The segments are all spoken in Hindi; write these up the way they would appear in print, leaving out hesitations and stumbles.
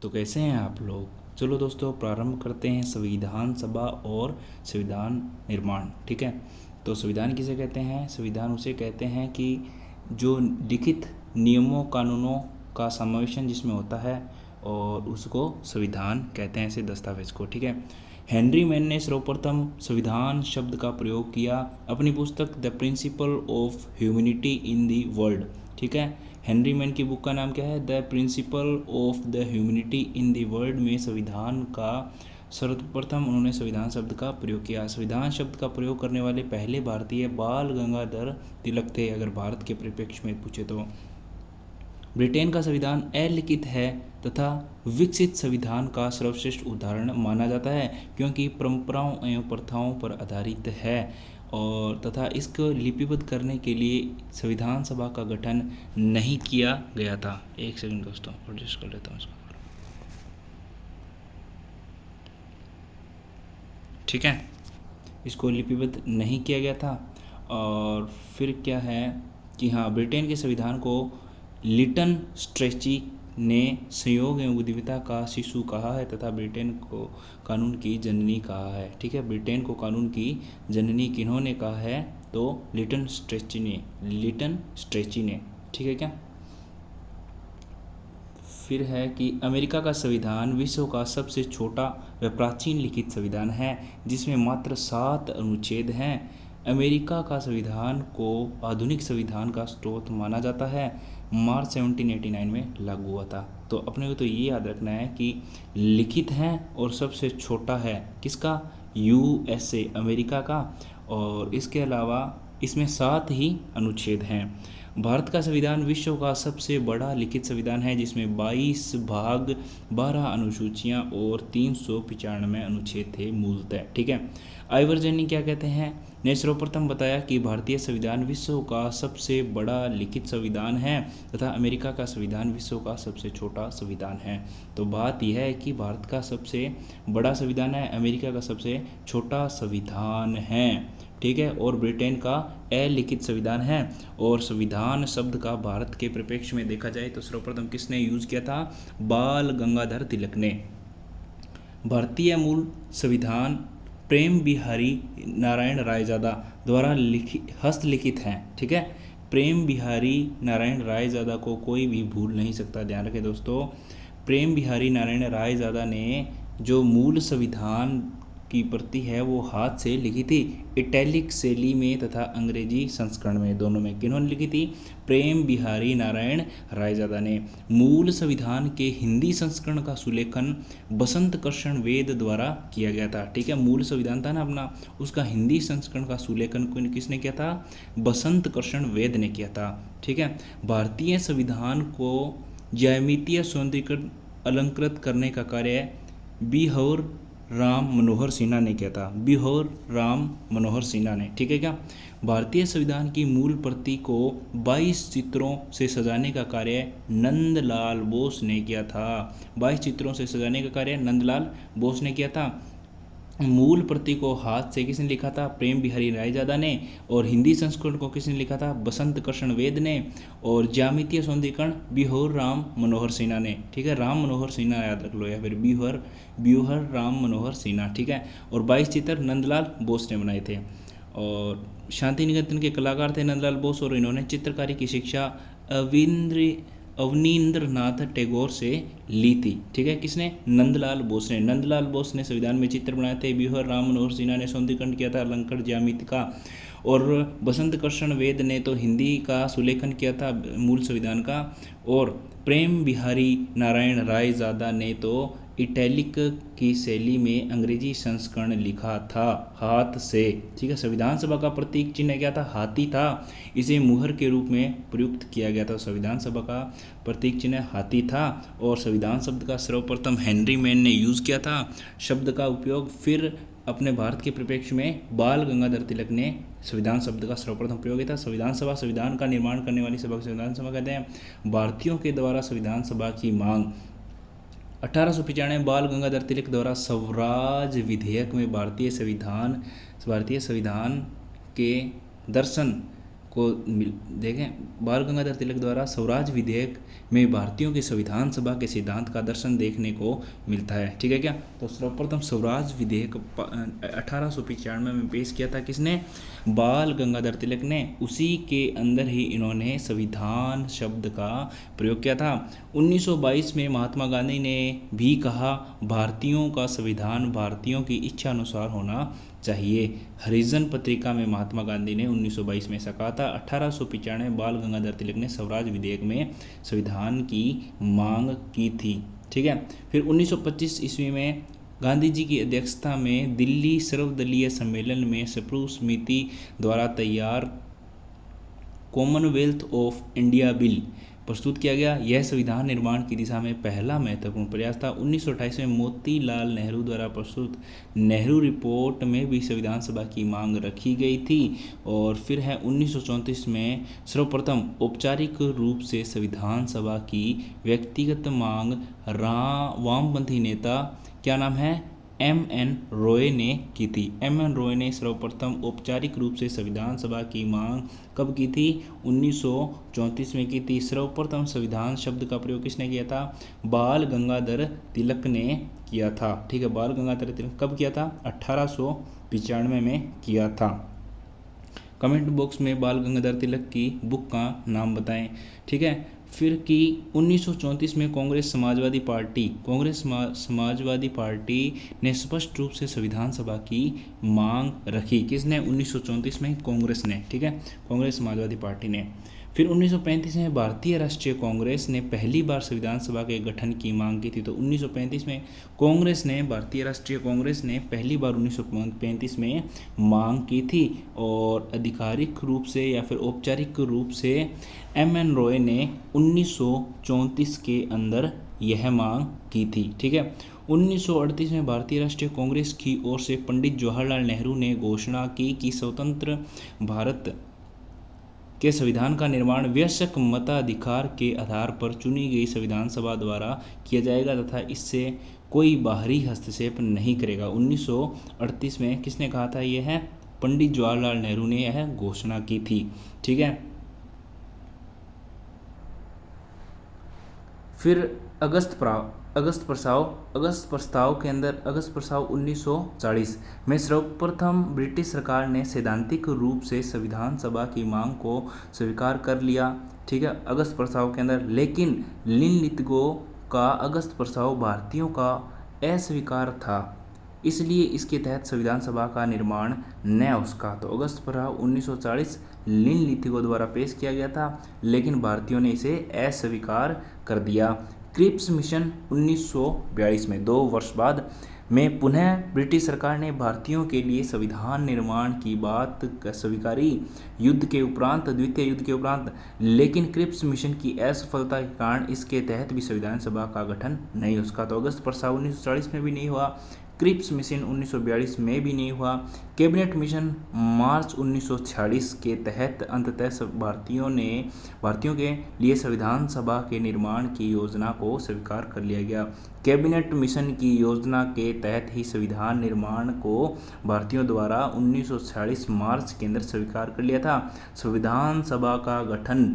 तो कैसे हैं आप लोग। चलो दोस्तों प्रारंभ करते हैं संविधान सभा और संविधान निर्माण। ठीक है, तो संविधान किसे कहते हैं। संविधान उसे कहते हैं कि जो लिखित नियमों कानूनों का समावेशन जिसमें होता है और उसको संविधान कहते हैं, ऐसे दस्तावेज को। ठीक है, हेनरी मैन ने सर्वप्रथम संविधान शब्द का प्रयोग किया अपनी पुस्तक the principle of humanity in the world. ठीक है, हेनरी मैन की बुक का नाम क्या है, the principle of the humanity in the world में संविधान का सर्वप्रथम उन्होंने संविधान शब्द का प्रयोग किया। संविधान शब्द का प्रयोग करने वाले पहले भारतीय बाल गंगाधर तिलक थे, अगर भारत के परिप्रेक्ष्य में पूछे तो। ब्रिटेन का संविधान अलिखित है तथा विकसित संविधान का सर्वश्रेष्ठ उदाहरण माना जाता है क्योंकि परंपराओं एवं प्रथाओं पर आधारित है और तथा इसको लिपिबद्ध करने के लिए संविधान सभा का गठन नहीं किया गया था। एक सेकंड दोस्तों, एडजस्ट कर लेता हूँ इसको। ठीक है, इसको लिपिबद्ध नहीं किया गया था। और फिर क्या है कि हाँ, ब्रिटेन के संविधान को लिटन स्ट्रेची ने संयोग एवं उद्यमिता का शिशु कहा है तथा ब्रिटेन को कानून की जननी कहा है। ठीक है, ब्रिटेन को कानून की जननी किन्होंने कहा है, तो लिटन स्ट्रेची ने। ठीक है क्या। फिर है कि अमेरिका का संविधान विश्व का सबसे छोटा व प्राचीन लिखित संविधान है जिसमें मात्र 7 अनुच्छेद हैं। अमेरिका का संविधान को आधुनिक संविधान का स्रोत माना जाता है, मार्च 1789 में लागू हुआ था। तो अपने को तो ये याद रखना है कि लिखित है और सबसे छोटा है किसका, यूएसए अमेरिका का, और इसके अलावा इसमें 7 ही अनुच्छेद हैं। भारत का संविधान विश्व का सबसे बड़ा लिखित संविधान है जिसमें 22 भाग 12 अनुसूचियां और 395 अनुच्छेद थे मूलतः। ठीक है, आइवर्जन ने क्या कहते हैं, ने सर्वप्रथम बताया कि भारतीय संविधान विश्व का सबसे बड़ा लिखित संविधान है तथा अमेरिका का संविधान विश्व का सबसे छोटा संविधान है। तो बात यह है कि भारत का सबसे बड़ा संविधान है, अमेरिका का सबसे छोटा संविधान है। ठीक है, और ब्रिटेन का अलिखित संविधान है। और संविधान शब्द का भारत के परिप्रेक्ष्य में देखा जाए तो सर्वप्रथम किसने यूज किया था, बाल गंगाधर तिलक ने। भारतीय मूल संविधान प्रेम बिहारी नारायण रायजादा द्वारा हस्तलिखित हैं। ठीक है, प्रेम बिहारी नारायण रायजादा को कोई भी भूल नहीं सकता, ध्यान रखें दोस्तों। प्रेम बिहारी नारायण रायजादा ने जो मूल संविधान की प्रति है वो हाथ से लिखी थी, इटैलिक शैली में तथा अंग्रेजी संस्करण में, दोनों में। किन्होंने लिखी थी, प्रेम बिहारी नारायण रायजादा ने। मूल संविधान के हिंदी संस्करण का सुलेखन बसंत कृष्ण वेद द्वारा किया गया था। ठीक है, मूल संविधान था ना अपना, उसका हिंदी संस्करण का सुलेखन किसने किया था, बसंत कृष्ण वेद ने किया था। ठीक है, भारतीय संविधान को ज्यामितीय सौंदर्यीकरण अलंकृत करने का कार्य बिहार राम मनोहर सिन्हा ने किया था, बिहार राम मनोहर सिन्हा ने। ठीक है क्या, भारतीय संविधान की मूल प्रति को 22 चित्रों से सजाने का कार्य नंदलाल बोस ने किया था। 22 चित्रों से सजाने का कार्य नंदलाल बोस ने किया था। मूल प्रति को हाथ से किसने लिखा था, प्रेम बिहारी रायजादा ने। और हिंदी संस्करण को किसने लिखा था, बसंत कृष्ण वेद ने। और ज्यामितीय सौंदर्यीकरण बिहार राम मनोहर सिन्हा ने। ठीक है, राम मनोहर सिन्हा याद रख लो, या फिर बिहार राम मनोहर सिन्हा। ठीक है, और 22 चित्र नंदलाल बोस ने बनाए थे। और शांति निकेतन के कलाकार थे नंदलाल बोस, और इन्होंने चित्रकारी की शिक्षा अवनींद्रनाथ टैगोर से ली थी। ठीक है, किसने, नंदलाल बोस ने। नंदलाल बोस ने संविधान में चित्र बनाए थे, बिहार राम मनोहर सिन्हा ने सौंदर्यीकरण किया था अलंकृत ज्यामिति का, और बसंत कृष्ण वेद ने तो हिंदी का सुलेखन किया था मूल संविधान का, और प्रेम बिहारी नारायण रायजादा ने तो इटैलिक की शैली में अंग्रेजी संस्करण लिखा था हाथ से। ठीक है, संविधान सभा का प्रतीक चिन्ह क्या था, हाथी था, इसे मुहर के रूप में प्रयुक्त किया गया था। संविधान सभा का प्रतीक चिन्ह हाथी था, और संविधान शब्द का सर्वप्रथम हेनरी मैन ने यूज़ किया था शब्द का उपयोग। फिर अपने भारत के परिप्रेक्ष्य में बाल गंगाधर तिलक ने संविधान शब्द का सर्वप्रथम प्रयोग किया था। संविधान सभा संविधान का निर्माण करने वाली सभा को संविधान सभा कहते हैं। भारतीयों के द्वारा संविधान सभा की मांग 1895 बाल गंगाधर तिलक द्वारा स्वराज विधेयक में भारतीय संविधान के दर्शन को देखें, बाल गंगाधर तिलक द्वारा स्वराज विधेयक में भारतीयों के संविधान सभा के सिद्धांत का दर्शन देखने को मिलता है। ठीक है क्या? तो सर्वप्रथम स्वराज विधेयक 1895 में पेश किया था किसने? बाल गंगाधर तिलक ने। उसी के अंदर ही इन्होंने संविधान शब्द का प्रयोग किया था। 1922 में महात्मा गांधी ने भी कहा, भारतीयों का संविधान भारतीयों की इच्छा अनुसार होना चाहिए। हरिजन पत्रिका में महात्मा गांधी ने 1922 में ऐसा कहा था। 1895 में बाल गंगाधर तिलक ने स्वराज विधेयक में संविधान की मांग की थी। ठीक है। फिर 1925 ईस्वी में गांधी जी की अध्यक्षता में दिल्ली सर्वदलीय सम्मेलन में स्मृति द्वारा तैयार कॉमनवेल्थ ऑफ इंडिया बिल प्रस्तुत किया गया। यह संविधान निर्माण की दिशा में पहला महत्वपूर्ण प्रयास था। 1928 में मोतीलाल नेहरू द्वारा प्रस्तुत नेहरू रिपोर्ट में भी संविधान सभा की मांग रखी गई थी। और फिर है 1934 में सर्वप्रथम औपचारिक रूप से संविधान सभा की व्यक्तिगत मांग वामपंथी नेता क्या नाम है, M.N. रॉय ने की थी। M.N. रॉय ने सर्वप्रथम औपचारिक रूप से संविधान सभा की मांग कब की थी? 1934 में की थी। सर्वप्रथम संविधान शब्द का प्रयोग किसने किया था? बाल गंगाधर तिलक ने किया था। ठीक है, बाल गंगाधर तिलक कब किया था? 1895 में किया था। कमेंट बॉक्स में बाल गंगाधर तिलक की बुक का नाम बताएं। ठीक है। फिर कि 1934 में कांग्रेस समाजवादी पार्टी ने स्पष्ट रूप से संविधान सभा की मांग रखी। किसने? 1934 में कांग्रेस ने। ठीक है, कांग्रेस समाजवादी पार्टी ने। फिर 1935 में भारतीय राष्ट्रीय कांग्रेस ने पहली बार संविधान सभा के गठन की मांग की थी। तो 1935 में भारतीय राष्ट्रीय कांग्रेस ने पहली बार 1935 में मांग की थी। और आधिकारिक रूप से या फिर औपचारिक रूप से M.N. रॉय ने 1934 के अंदर यह मांग की थी। ठीक है। 1938 में भारतीय राष्ट्रीय कांग्रेस की ओर से पंडित जवाहरलाल नेहरू ने घोषणा की कि स्वतंत्र भारत के संविधान का निर्माण वयस्क मताधिकार के आधार पर चुनी गई संविधान सभा द्वारा किया जाएगा तथा इससे कोई बाहरी हस्तक्षेप नहीं करेगा। 1938 में किसने कहा था? यह है पंडित जवाहरलाल नेहरू ने यह घोषणा की थी। ठीक है। फिर अगस्त प्रस्ताव के अंदर अगस्त प्रस्ताव 1940 में सर्वप्रथम ब्रिटिश सरकार ने सैद्धांतिक रूप से संविधान सभा की मांग को स्वीकार कर लिया। ठीक है, अगस्त प्रस्ताव के अंदर। लेकिन लिनलिथगो का अगस्त प्रस्ताव भारतीयों का अस्वीकार था, इसलिए इसके तहत संविधान सभा का निर्माण न हो सका। तो अगस्त प्रस्ताव 1940 लिनलिथगो द्वारा पेश किया गया था, लेकिन भारतीयों ने इसे अस्वीकार कर दिया। क्रिप्स मिशन 1942 में 2 वर्ष बाद में पुनः ब्रिटिश सरकार ने भारतीयों के लिए संविधान निर्माण की बात स्वीकारी द्वितीय युद्ध के उपरांत। लेकिन क्रिप्स मिशन की असफलता के कारण इसके तहत भी संविधान सभा का गठन नहीं हो सका। तो अगस्त प्रस्ताव 1940 में भी नहीं हुआ, क्रिप्स मिशन 1942 में भी नहीं हुआ। कैबिनेट मिशन मार्च 1946 के तहत अंततः भारतीयों के लिए संविधान सभा के निर्माण की योजना को स्वीकार कर लिया गया। कैबिनेट मिशन की योजना के तहत ही संविधान निर्माण को भारतीयों द्वारा 1946 मार्च के अंदर स्वीकार कर लिया था। संविधान सभा का गठन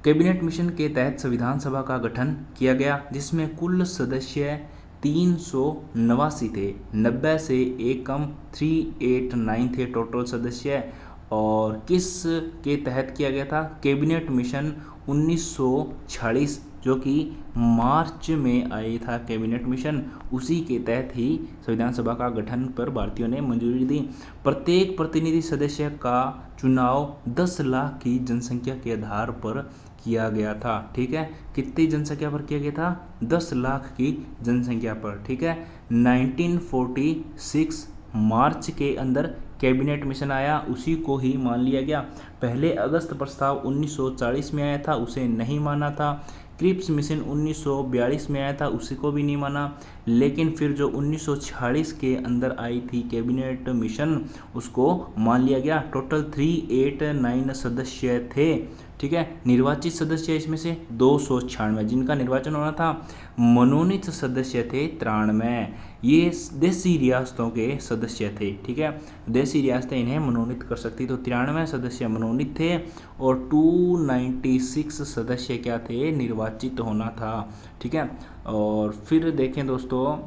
कैबिनेट मिशन के तहत संविधान सभा का गठन किया गया, जिसमें कुल सदस्य 389 थे। 90 से एक कम 389 थे टोटल सदस्य। और किस के तहत किया गया था? कैबिनेट मिशन 1946 जो कि मार्च में आई था कैबिनेट मिशन, उसी के तहत ही संविधान सभा का गठन पर भारतीयों ने मंजूरी दी। प्रत्येक प्रतिनिधि सदस्य का चुनाव 10 लाख की जनसंख्या के आधार पर किया गया था। ठीक है, कितनी जनसंख्या पर किया गया था? 10 लाख की जनसंख्या पर। ठीक है, 1946 मार्च के अंदर कैबिनेट मिशन आया, उसी को ही मान लिया गया। पहले अगस्त प्रस्ताव 1940 में आया था, उसे नहीं माना था। क्रिप्स मिशन 1942 में आया था, उसी को भी नहीं माना। लेकिन फिर जो 1946 के अंदर आई थी कैबिनेट मिशन, उसको मान लिया गया। टोटल 389 सदस्य थे ठीक है। निर्वाचित सदस्य इसमें से 296, जिनका निर्वाचन होना था। मनोनीत सदस्य थे 93, ये देशी रियासतों के सदस्य थे, ठीक है। देशी रियासतें इन्हें मनोनीत कर सकती, तो 93 सदस्य मनोनीत थे और 296 सदस्य क्या थे, निर्वाचित होना था, ठीक है। और फिर देखें दोस्तों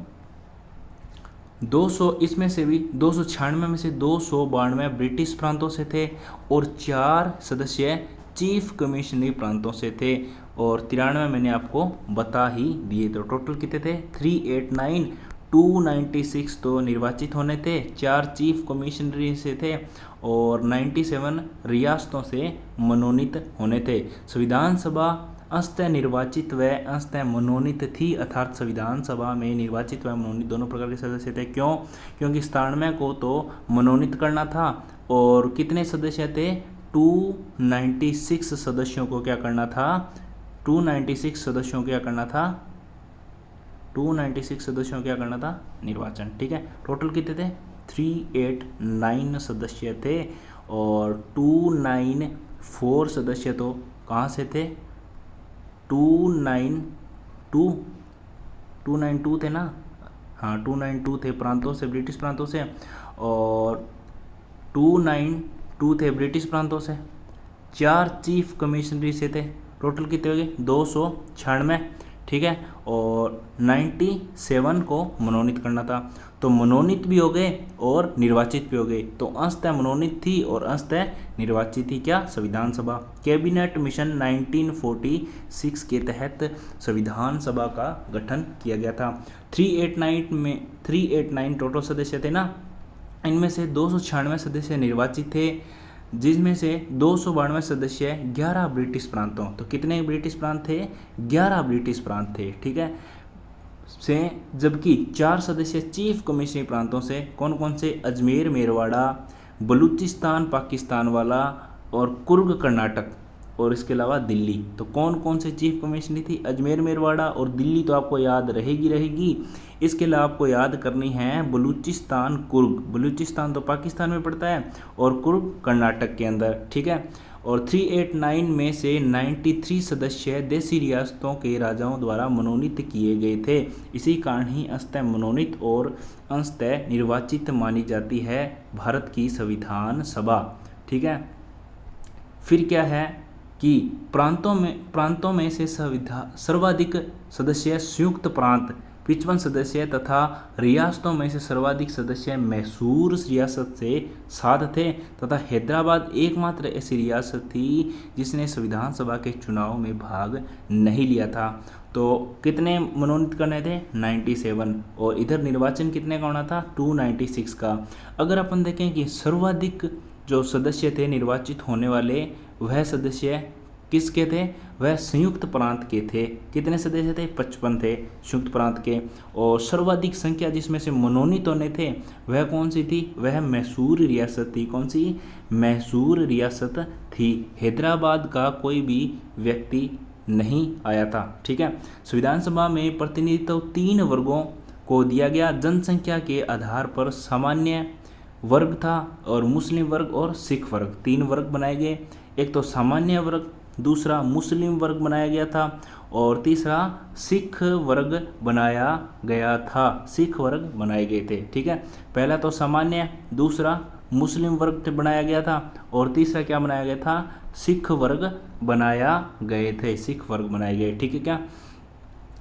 200 इसमें से भी 296 में से 292 ब्रिटिश प्रांतों से थे और 4 सदस्य चीफ कमिश्नरी प्रांतों से थे और 93 मैंने आपको बता ही दिए। तो टोटल कितने थे, 389, 296 तो निर्वाचित होने थे, 4 चीफ कमिश्नरी से थे और 97 रियासतों से मनोनीत होने थे। संविधान सभा अंशतः निर्वाचित व अंशतः मनोनीत थी, अर्थात संविधान सभा में निर्वाचित व मनोनीत दोनों प्रकार के सदस्य थे। क्यों? क्योंकि 97 को तो मनोनीत करना था और कितने सदस्य थे, 296 सदस्यों को क्या करना था, 296 सदस्यों को क्या करना था, 296 सदस्यों को क्या करना था, निर्वाचन, ठीक है। टोटल कितने थे, 389 सदस्य थे और 294 सदस्य तो कहाँ से थे, 292 थे ना, हाँ 292 थे प्रांतों से, ब्रिटिश प्रांतों से, और 292 थे ब्रिटिश प्रांतों से, 4 चीफ कमिश्नरी से थे। टोटल कितने हो गए, 296, ठीक है। और 97 को मनोनीत करना था, तो मनोनीत भी हो गए और निर्वाचित भी हो गए। तो अंशतः मनोनीत थी और अंशतः निर्वाचित थी क्या, संविधान सभा। कैबिनेट मिशन 1946 के तहत संविधान सभा का गठन किया गया था। 389 टोटल सदस्य थे ना, इनमें से 296 सदस्य निर्वाचित थे, जिसमें से 292 सदस्य 11 ब्रिटिश प्रांतों, तो कितने ब्रिटिश प्रांत थे, 11 ब्रिटिश प्रांत थे, ठीक है, से, जबकि 4 सदस्य चीफ कमिश्नरी प्रांतों से, कौन कौन से, अजमेर मेरवाड़ा, बलूचिस्तान पाकिस्तान वाला और कुर्ग कर्नाटक, और इसके अलावा दिल्ली। तो कौन कौन से चीफ कमिश्नरी थी, अजमेर मेरवाड़ा और दिल्ली तो आपको याद रहेगी। इसके अलावा आपको याद करनी है बलूचिस्तान कुर्ग, बलूचिस्तान तो पाकिस्तान में पड़ता है और कुर्ग कर्नाटक के अंदर, ठीक है। और 389 में से 93 सदस्य देशी रियासतों के राजाओं द्वारा मनोनीत किए गए थे। इसी कारण ही अंशतः मनोनीत और अंशतः निर्वाचित मानी जाती है भारत की संविधान सभा, ठीक है। फिर क्या है कि प्रांतों में से सर्वाधिक सदस्य संयुक्त प्रांत 55 सदस्य तथा रियासतों में से सर्वाधिक सदस्य मैसूर रियासत से 7 थे तथा हैदराबाद एकमात्र ऐसी रियासत थी जिसने संविधान सभा के चुनाव में भाग नहीं लिया था। तो कितने मनोनीत करने थे, 97, और इधर निर्वाचन कितने का होना था, 296 का। अगर अपन देखें कि सर्वाधिक जो सदस्य थे निर्वाचित होने वाले, वह सदस्य किसके थे, वह संयुक्त प्रांत के थे। कितने सदस्य थे, 55 थे संयुक्त प्रांत के। और सर्वाधिक संख्या जिसमें से मनोनीत होने थे वह कौन सी थी, वह मैसूर रियासत थी। कौन सी, मैसूर रियासत थी। हैदराबाद का कोई भी व्यक्ति नहीं आया था, ठीक है। संविधान सभा में प्रतिनिधित्व 3 वर्गों को दिया गया। जनसंख्या के आधार पर सामान्य वर्ग था और मुस्लिम वर्ग और सिख वर्ग, 3 वर्ग बनाए गए। एक तो सामान्य वर्ग, दूसरा मुस्लिम वर्ग बनाया गया था और तीसरा सिख वर्ग बनाया गया था। सिख वर्ग बनाए गए थे, ठीक है। पहला तो सामान्य, दूसरा मुस्लिम वर्ग बनाया गया था और तीसरा क्या बनाया गया था, सिख वर्ग बनाया गए थे, सिख वर्ग बनाए गए, ठीक है क्या।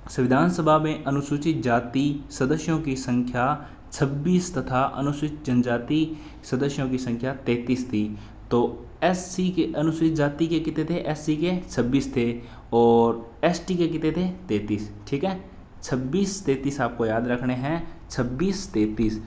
संविधान सभा में अनुसूचित जाति सदस्यों की संख्या 26 तथा अनुसूचित जनजाति सदस्यों की संख्या 33 थी। तो एससी के, अनुसूचित जाति के कितने थे, एससी के 26 थे और एसटी के कितने थे, 33, ठीक है। 26-33 आपको याद रखने हैं, 26-33।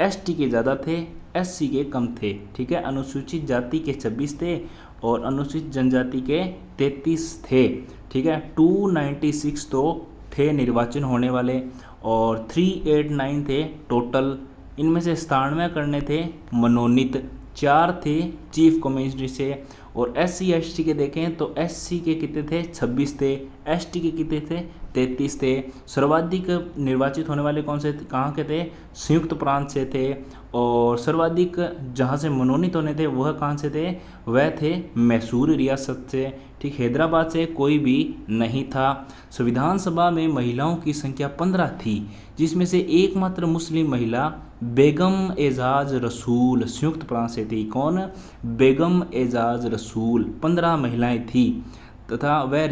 एसटी के ज़्यादा थे, एससी के कम थे, ठीक है। अनुसूचित जाति के 26 थे और अनुसूचित जनजाति के 33 थे, ठीक है। 296 तो थे निर्वाचन होने वाले और 389 थे टोटल। इनमें से 97 करने थे मनोनीत, 4 थे चीफ कमिश्नरी से और SC ST के देखें तो SC के कितने थे 26 थे, ST के कितने थे 33 थे। सर्वाधिक निर्वाचित होने वाले कौन से कहाँ के थे, संयुक्त प्रांत से थे। और सर्वाधिक जहाँ से मनोनीत होने थे वह कहाँ से थे, वह थे मैसूर रियासत से। ठीक, हैदराबाद से कोई भी नहीं था। संविधान सभा में महिलाओं की संख्या 15 थी, जिसमें से एकमात्र मुस्लिम महिला बेगम एजाज रसूल संयुक्त प्रांत से थी। कौन, बेगम एजाज रसूल। 15 महिलाएं थी तथा वह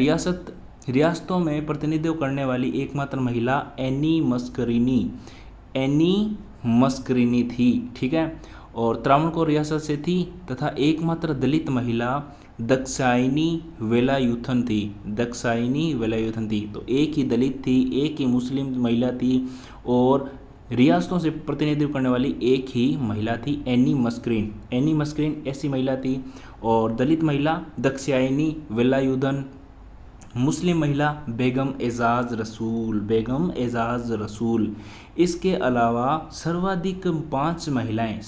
रियासतों में प्रतिनिधित्व करने वाली एकमात्र महिला एनी मस्करीनी थी। ठीक है, और त्रावणकोर रियासत से थी तथा एकमात्र दलित महिला दक्षायनी वेलायुथन थी। तो एक ही दलित थी, एक ही मुस्लिम महिला थी और रियासतों से प्रतिनिधित्व करने वाली एक ही महिला थी, एनी मस्करीन ऐसी महिला थी। और दलित महिला दक्षायनी वेलायुधन, मुस्लिम महिला बेगम एजाज रसूल। इसके अलावा सर्वाधिक पाँच महिलाएं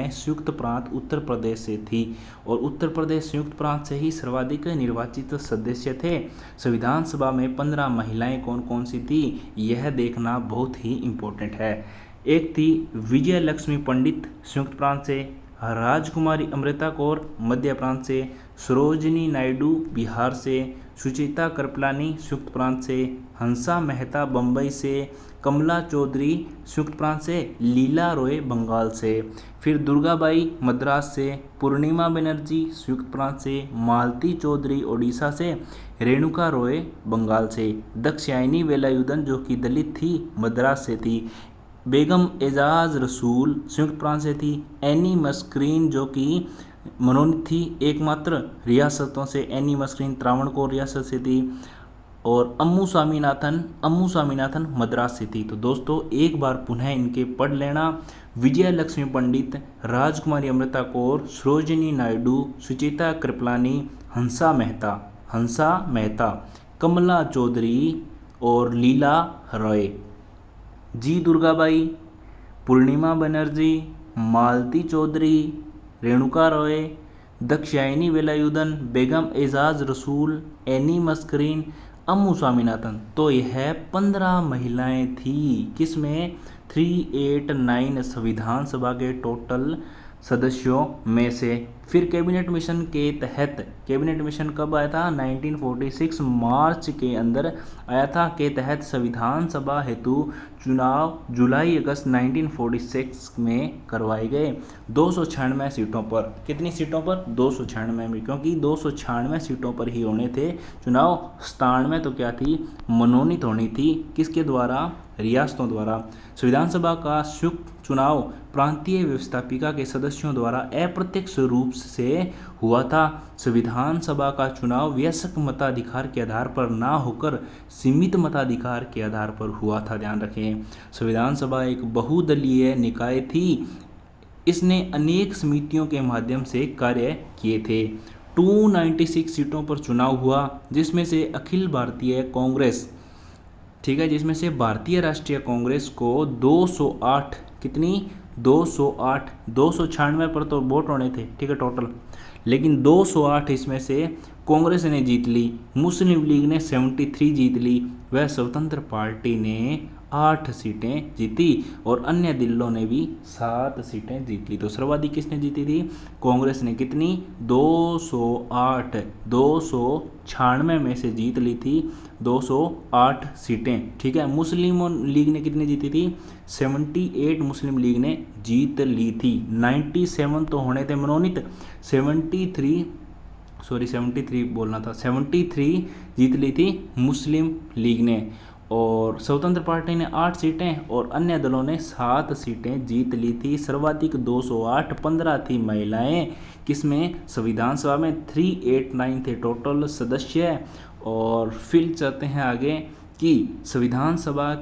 संयुक्त प्रांत उत्तर प्रदेश से थी और उत्तर प्रदेश संयुक्त प्रांत से ही सर्वाधिक निर्वाचित सदस्य थे। संविधान सभा में 15 महिलाएं कौन कौन सी थी, यह देखना बहुत ही इम्पोर्टेंट है। एक थी विजय लक्ष्मी पंडित संयुक्त प्रांत से, राजकुमारी अमृता कौर मध्य प्रांत से, सरोजिनी नायडू बिहार से, सुचिता कृपलानी संयुक्त प्रांत से, हंसा मेहता बम्बई से, कमला चौधरी संयुक्त प्रांत से, लीला रॉय बंगाल से। फिर दुर्गाबाई मद्रास से, पूर्णिमा बनर्जी संयुक्त प्रांत से, मालती चौधरी ओडिशा से, रेणुका रॉय बंगाल से। दक्षायनी वेलायुधन जो कि दलित थी मद्रास से थी। बेगम एजाज रसूल संयुक्त प्रांत से थी। एनी मस्करीन जो कि मनोनीत थी एकमात्र रियासतों से, एनी मस्करीन त्रावणकोर रियासत से थी। और अम्मू स्वामीनाथन मद्रास से थी। तो दोस्तों एक बार पुनः इनके पढ़ लेना। विजय लक्ष्मी पंडित, राजकुमारी अमृता कौर, सरोजिनी नायडू, सुचिता कृपलानी, हंसा मेहता, कमला चौधरी और लीला रॉय, जी दुर्गाबाई, पूर्णिमा बनर्जी, मालती चौधरी, रेणुका रॉय, दक्षायनी वेलायुधन, बेगम एजाज रसूल, एनी मस्करीन, अम्मू स्वामीनाथन। तो यह 15 महिलाएं थी किसमें, 389 संविधान सभा के टोटल सदस्यों में से। फिर कैबिनेट मिशन के तहत, कैबिनेट मिशन कब आया था, 1946 मार्च के अंदर आया था, के तहत संविधान सभा हेतु चुनाव जुलाई अगस्त 1946 में करवाए गए 296 सीटों पर। कितनी सीटों पर, 296 में, क्योंकि 296 सीटों पर ही होने थे चुनाव। 97 तो क्या थी, मनोनीत होनी थी, किसके द्वारा, रियासतों द्वारा। संविधान सभा का संयुक्त चुनाव प्रांतीय व्यवस्थापिका के सदस्यों द्वारा अप्रत्यक्ष रूप से हुआ था। संविधान सभा का चुनाव वयस्क मताधिकार के आधार पर ना होकर सीमित मताधिकार के आधार पर हुआ था, ध्यान रखें। संविधान सभा एक बहुदलीय निकाय थी, इसने अनेक समितियों के माध्यम से कार्य किए थे। 296 सीटों पर चुनाव हुआ, जिसमें से अखिल भारतीय कांग्रेस, ठीक है, जिसमें से भारतीय राष्ट्रीय कांग्रेस को 208, कितनी, 208, 296 पर तो वोट होने थे, ठीक है, टोटल, लेकिन 208 इसमें से कांग्रेस ने जीत ली, मुस्लिम लीग ने 73 जीत ली, वह स्वतंत्र पार्टी ने 8 सीटें जीती और अन्य दलों ने भी 7 सीटें जीत ली। तो सर्वाधिक किसने जीती थी, कांग्रेस ने, कितनी, 208, 296 में से जीत ली थी 208 सीटें, ठीक है। मुस्लिम लीग ने कितनी जीती थी, 78 मुस्लिम लीग ने जीत ली थी। 97 तो होने थे मनोनीत, 73 जीत ली थी मुस्लिम लीग ने, और स्वतंत्र पार्टी ने 8 सीटें और अन्य दलों ने 7 सीटें जीत ली थी। सर्वाधिक 208, 15 थी महिलाएं, किसमें, संविधान सभा में 389 थे टोटल सदस्य। और फिर चलते हैं आगे कि संविधान सभा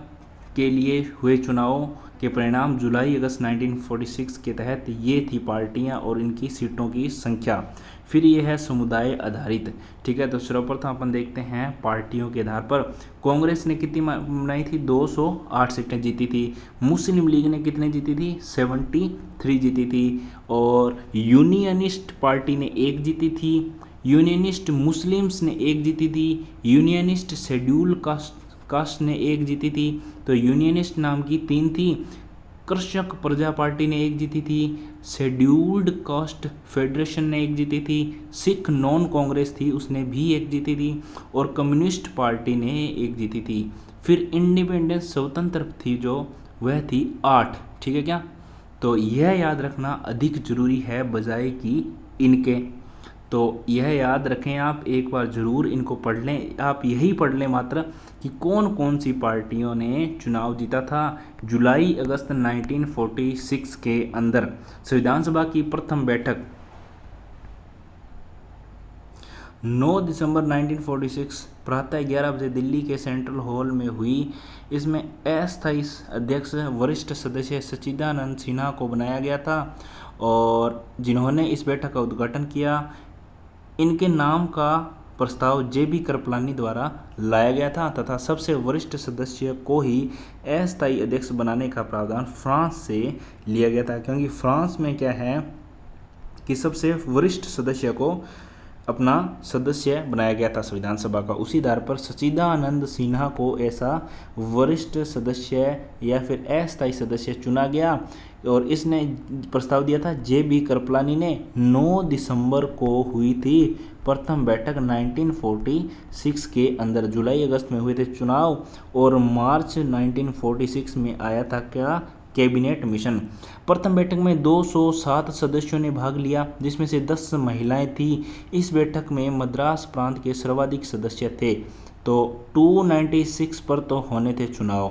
के लिए हुए चुनावों के परिणाम जुलाई अगस्त 1946 के तहत ये थी पार्टियां और इनकी सीटों की संख्या। फिर ये है समुदाय आधारित। ठीक है, तो सर्वप्रथम अपन देखते हैं पार्टियों के आधार पर। कांग्रेस ने कितनी बनाई थी? 208 सीटें जीती थी। मुस्लिम लीग ने कितने जीती थी? 73 जीती थी। और यूनियनिस्ट पार्टी ने 1 जीती थी। यूनियनिस्ट मुस्लिम्स ने 1 जीती थी। यूनियनिस्ट शेड्यूल कास्ट ने 1 जीती थी। तो यूनियनिस्ट नाम की 3 थी। कृषक प्रजा पार्टी ने 1 जीती थी। शेड्यूल्ड कास्ट फेडरेशन ने 1 जीती थी। सिख नॉन कांग्रेस थी, उसने भी 1 जीती थी। और कम्युनिस्ट पार्टी ने 1 जीती थी। फिर इंडिपेंडेंस स्वतंत्र थी जो, वह थी 8। ठीक है क्या? तो यह याद रखना अधिक जरूरी है बजाय कि इनके। तो यह याद रखें, आप एक बार ज़रूर इनको पढ़ लें। आप यही पढ़ लें मात्र कि कौन कौन सी पार्टियों ने चुनाव जीता था जुलाई अगस्त 1946 के अंदर। संविधान सभा की प्रथम बैठक 9 दिसंबर 1946 प्रातः 11 बजे दिल्ली के सेंट्रल हॉल में हुई। इसमें अस्थायी अध्यक्ष वरिष्ठ सदस्य सच्चिदानंद सिन्हा को बनाया गया था और जिन्होंने इस बैठक का उद्घाटन किया। इनके नाम का प्रस्ताव जे.बी. कृपलानी द्वारा लाया गया था तथा सबसे वरिष्ठ सदस्य को ही अस्थायी अध्यक्ष बनाने का प्रावधान फ्रांस से लिया गया था, क्योंकि फ्रांस में क्या है कि सबसे वरिष्ठ सदस्य को अपना सदस्य बनाया गया था संविधान सभा का। उसी आधार पर सच्चिदानंद सिन्हा को ऐसा वरिष्ठ सदस्य या फिर अस्थायी सदस्य चुना गया और इसने प्रस्ताव दिया था जे.बी. कृपलानी ने। 9 दिसंबर को हुई थी प्रथम बैठक 1946 के अंदर। जुलाई अगस्त में हुए थे चुनाव और मार्च 1946 में आया था क्या? Cabinet mission. प्रथम बैठक में 207 सदस्यों ने भाग लिया, जिसमें से 10 महिलाएं थी। इस बैठक में मद्रास प्रांत के सर्वाधिक सदस्य थे। तो 296 पर तो होने थे चुनाव।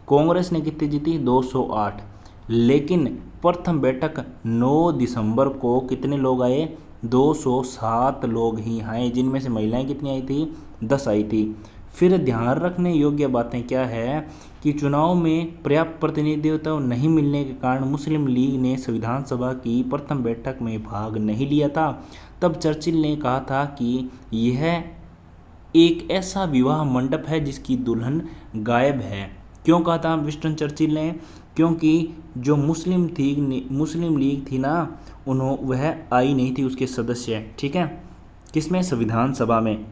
कांग्रेस ने कितनी जीती? 208। लेकिन प्रथम बैठक 9 दिसंबर को कितने लोग आए? 207 लोग ही आए, जिनमें से महिलाएं कितनी आई थी? 10 आई थी। फिर ध्यान रखने योग्य बातें क्या है कि चुनाव में पर्याप्त प्रतिनिधित्व नहीं मिलने के कारण मुस्लिम लीग ने संविधान सभा की प्रथम बैठक में भाग नहीं लिया था। तब चर्चिल ने कहा था कि यह एक ऐसा विवाह मंडप है जिसकी दुल्हन गायब है। क्यों कहा था विंस्टन चर्चिल ने? क्योंकि जो मुस्लिम लीग थी ना, वह आई नहीं थी उसके सदस्य। ठीक है, किसमें? संविधान सभा में।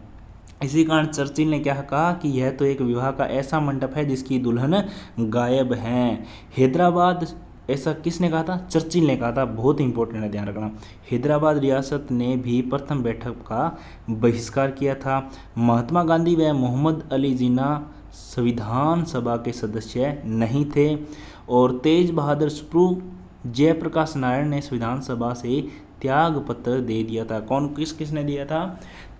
इसी कारण चर्चिल ने क्या कहा कि यह तो एक विवाह का ऐसा मंडप है जिसकी दुल्हन गायब है। हैदराबाद, ऐसा किसने कहा था? चर्चिल ने कहा था। बहुत इंपॉर्टेंट है, ध्यान रखना। हैदराबाद रियासत ने भी प्रथम बैठक का बहिष्कार किया था। महात्मा गांधी व मोहम्मद अली जिन्ना संविधान सभा के सदस्य नहीं थे और तेज बहादुर सप्रू, जयप्रकाश नारायण ने संविधान सभा से त्याग पत्र दे दिया था। किसने दिया था?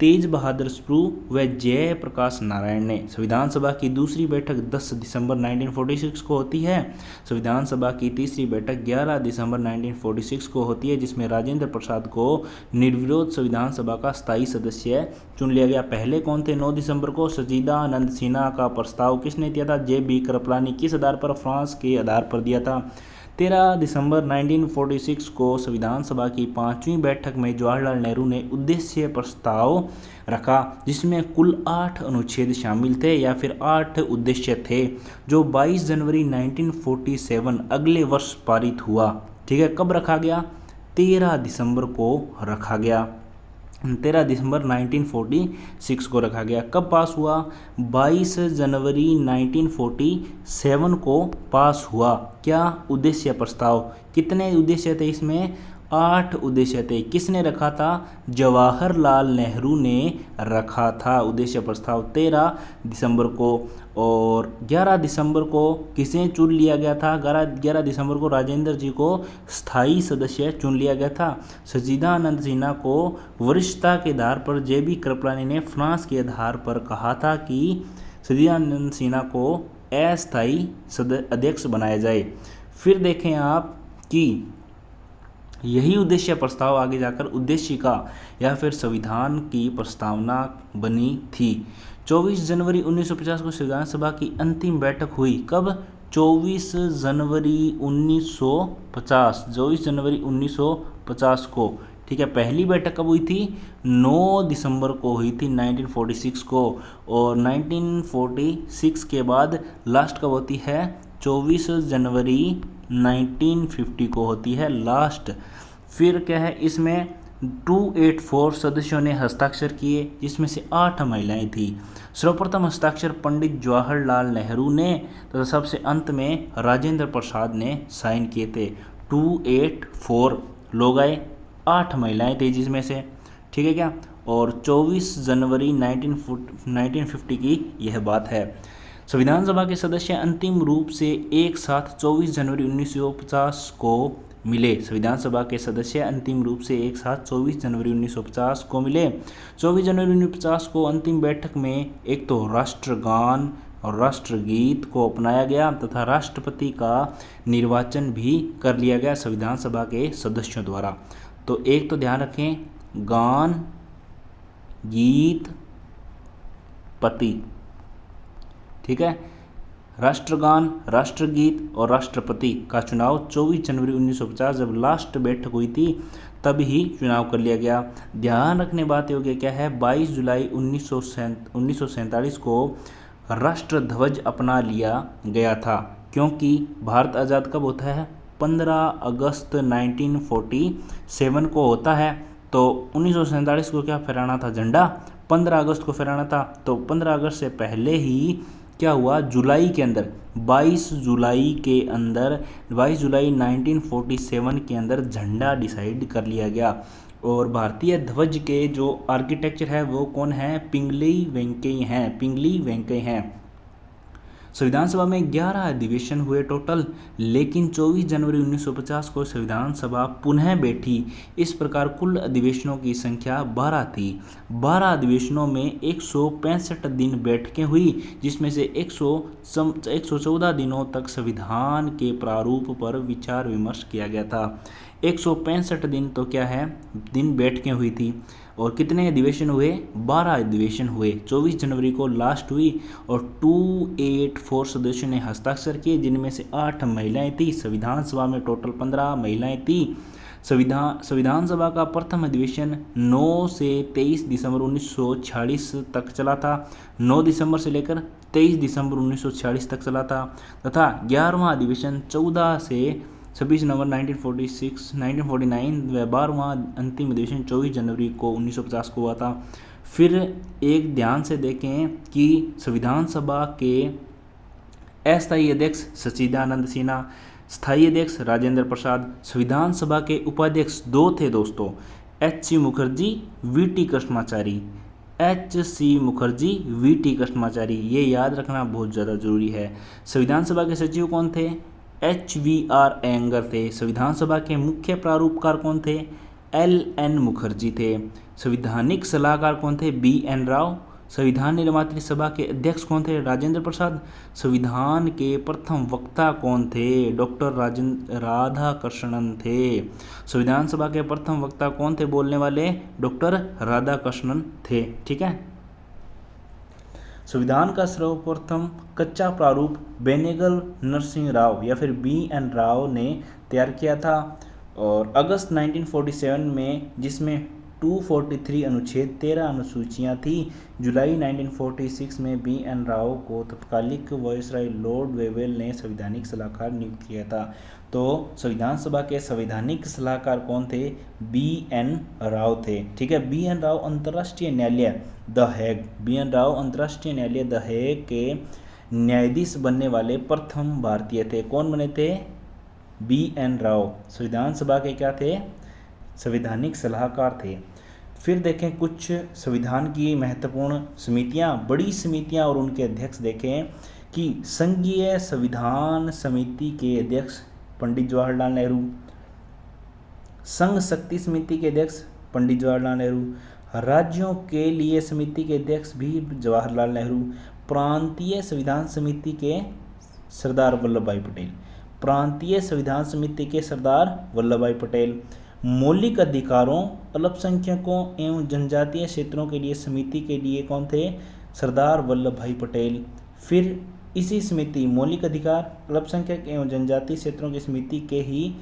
तेज बहादुर सप्रू व जयप्रकाश नारायण ने। संविधान सभा की दूसरी बैठक 10 दिसंबर 1946 को होती है। संविधान सभा की तीसरी बैठक 11 दिसंबर 1946 को होती है, जिसमें राजेंद्र प्रसाद को निर्विरोध संविधान सभा का स्थायी सदस्य चुन लिया गया। पहले कौन थे? 9 दिसंबर को सच्चिदानंद सिन्हा का प्रस्ताव किसने दिया था? जे.बी. कृपलानी। किस आधार पर? फ्रांस के आधार पर दिया था। 13 दिसंबर 1946 को संविधान सभा की 5वीं बैठक में जवाहरलाल नेहरू ने उद्देश्य प्रस्ताव रखा, जिसमें कुल 8 अनुच्छेद शामिल थे या फिर 8 उद्देश्य थे, जो 22 जनवरी 1947 अगले वर्ष पारित हुआ। ठीक है, कब रखा गया? 13 दिसंबर को रखा गया। 13 दिसंबर 1946 को रखा गया। कब पास हुआ? 22 जनवरी 1947 को पास हुआ। क्या? उद्देश्य प्रस्ताव। कितने उद्देश्य थे इसमें? 8 उद्देश्य थे। किसने रखा था? जवाहरलाल नेहरू ने रखा था उद्देश्य प्रस्ताव 13 दिसंबर को। और 11 दिसंबर को किसे चुन लिया गया था? 11 दिसंबर को राजेंद्र जी को स्थायी सदस्य चुन लिया गया था। सच्चिदानंद सिन्हा को वरिष्ठता के आधार पर जे.बी. कृपलानी ने फ्रांस के आधार पर कहा था कि सच्चिदानंद सिन्हा को अस्थायी अध्यक्ष बनाया जाए। फिर देखें आप कि यही उद्देश्य प्रस्ताव आगे जाकर उद्देशिका या फिर संविधान की प्रस्तावना बनी थी। 24 जनवरी 1950 को संविधान सभा की अंतिम बैठक हुई। कब? 24 जनवरी 1950 को। ठीक है, पहली बैठक कब हुई थी? 9 दिसंबर को हुई थी 1946 को। और 1946 के बाद लास्ट कब होती है? 24 जनवरी 1950 को होती है लास्ट। फिर क्या है इसमें? 284 सदस्यों ने हस्ताक्षर किए, जिसमें से 8 महिलाएं थी। सर्वप्रथम हस्ताक्षर पंडित जवाहरलाल नेहरू ने तथा सबसे अंत में राजेंद्र प्रसाद ने साइन किए थे। 284 लोग आए, 8 महिलाएं थी जिसमें से। ठीक है क्या? और 24 जनवरी 1950 की यह बात है। संविधान सभा के सदस्य अंतिम रूप से एक साथ 24 जनवरी 1950 को मिले। संविधान सभा के सदस्य अंतिम रूप से एक साथ 24 जनवरी 1950 को मिले। 24 जनवरी 1950 को अंतिम बैठक में एक तो राष्ट्रगान और राष्ट्रगीत को अपनाया गया तथा राष्ट्रपति का निर्वाचन भी कर लिया गया संविधान सभा के सदस्यों द्वारा। तो एक तो ध्यान रखें, गान, गीत, पति। ठीक है, राष्ट्रगान, राष्ट्रगीत और राष्ट्रपति का चुनाव 24 जनवरी 1950 जब लास्ट बैठक हुई थी तब ही चुनाव कर लिया गया। ध्यान रखने बात योग्य क्या है? 22 जुलाई 1947 को राष्ट्र ध्वज अपना लिया गया था, क्योंकि भारत आज़ाद कब होता है? 15 अगस्त 1947 को होता है। तो 1947 को क्या फहराना था? झंडा। 15 अगस्त को फहराना था। तो 15 अगस्त से पहले ही क्या हुआ? जुलाई के अंदर 22 जुलाई 1947 के अंदर झंडा डिसाइड कर लिया गया। और भारतीय ध्वज के जो आर्किटेक्चर है वो कौन है? पिंगली वेंकई हैं। संविधान सभा में 11 अधिवेशन हुए टोटल, लेकिन 24 जनवरी 1950 को संविधान सभा पुनः बैठी। इस प्रकार कुल अधिवेशनों की संख्या 12 थी। 12 अधिवेशनों में 165 दिन बैठकें हुई, जिसमें से 114 दिनों तक संविधान के प्रारूप पर विचार विमर्श किया गया था। 165 दिन तो क्या है? दिन बैठकें हुई थी। और कितने अधिवेशन हुए? 12 अधिवेशन हुए। 24 जनवरी को लास्ट हुई और 284 सदस्यों ने हस्ताक्षर किए, जिनमें से 8 महिलाएं थी। संविधान सभा में टोटल 15 महिलाएं थी। संविधान सभा का प्रथम अधिवेशन 9 से 23 दिसंबर 1946 तक चला था। 9 दिसंबर से लेकर 23 दिसंबर 1946 तक चला था तथा 11वां अधिवेशन 14 से 26 नवंबर 1949 व 12वां अंतिम अधिवेशन 24 जनवरी को 1950 को हुआ था। फिर एक ध्यान से देखें कि संविधान सभा के अस्थायी अध्यक्ष सच्चिदानंद सिन्हा, स्थायी अध्यक्ष राजेंद्र प्रसाद। संविधान सभा के उपाध्यक्ष 2 थे दोस्तों, H.C. Mukherjee, V.T. Krishnamachari. H.C. Mukherjee, V.T. Krishnamachari, ये याद रखना बहुत ज़्यादा जरूरी है। संविधान सभा के सचिव कौन थे? H.V.R. अयंगर थे। संविधान सभा के मुख्य प्रारूपकार कौन थे? L.N. मुखर्जी थे। संवैधानिक सलाहकार कौन थे? B.N. राव। संविधान निर्मात्री सभा के अध्यक्ष कौन थे? राजेंद्र प्रसाद। संविधान के प्रथम वक्ता कौन थे? डॉक्टर राधाकृष्णन थे। संविधान सभा के प्रथम वक्ता कौन थे? बोलने वाले डॉक्टर राधाकृष्णन थे। ठीक है। संविधान का सर्वप्रथम कच्चा प्रारूप बेनेगल नरसिंह राव या फिर B.N. राव ने तैयार किया था। और अगस्त 1947 में, जिसमें 243 अनुच्छेद 13 अनुसूचियाँ थी। जुलाई 1946 में B.N. राव को तत्कालिक वायसराय लॉर्ड वेवेल ने संवैधानिक सलाहकार नियुक्त किया था। तो संविधान सभा के संवैधानिक सलाहकार कौन थे? B.N. राव थे। ठीक है। B.N. राव अंतर्राष्ट्रीय न्यायालय द हेग, B.N. राव अंतर्राष्ट्रीय न्यायालय द हेग के न्यायाधीश बनने वाले प्रथम भारतीय थे। कौन बने थे? B.N. राव संविधान सभा के क्या थे? संवैधानिक सलाहकार थे। फिर देखें कुछ संविधान की महत्वपूर्ण समितियां, बड़ी समितियां और उनके अध्यक्ष देखें कि संघीय संविधान समिति के अध्यक्ष पंडित जवाहरलाल नेहरू, संघ शक्ति समिति के अध्यक्ष पंडित जवाहरलाल नेहरू, राज्यों के लिए समिति के अध्यक्ष भी जवाहरलाल नेहरू, प्रांतीय संविधान समिति के सरदार वल्लभ भाई पटेल, प्रांतीय संविधान समिति के सरदार वल्लभ भाई पटेल, मौलिक अधिकारों, अल्पसंख्यकों एवं जनजातीय क्षेत्रों के लिए समिति के लिए कौन थे? सरदार वल्लभ भाई पटेल। फिर इसी समिति मौलिक अधिकार अल्पसंख्यक एवं जनजातीय क्षेत्रों की समिति के ही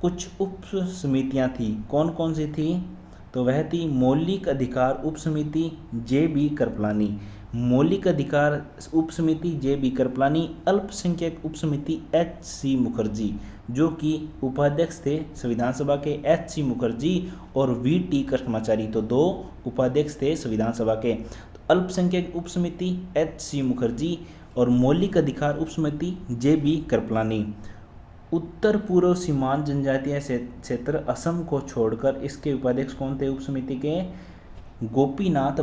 कुछ उप समितियाँ थी। कौन कौन सी थी? तो वह थी मौलिक अधिकार उप समिति जे.बी. कृपलानी, मौलिक अधिकार उप समिति जे.बी. कृपलानी, अल्पसंख्यक उप समिति एच.सी. मुखर्जी, जो कि उपाध्यक्ष थे संविधान सभा के, एच.सी. मुखर्जी और वी.टी. कृष्णमाचारी। तो दो उपाध्यक्ष थे संविधान सभा के। तो अल्पसंख्यक उप समिति एच.सी. मुखर्जी और मौलिक अधिकार उप समिति जे.बी. कृपलानी। उत्तर पूर्व सीमांत जनजातीय क्षेत्र असम को छोड़कर इसके उपाध्यक्ष कौन थे उप समिति के? गोपीनाथ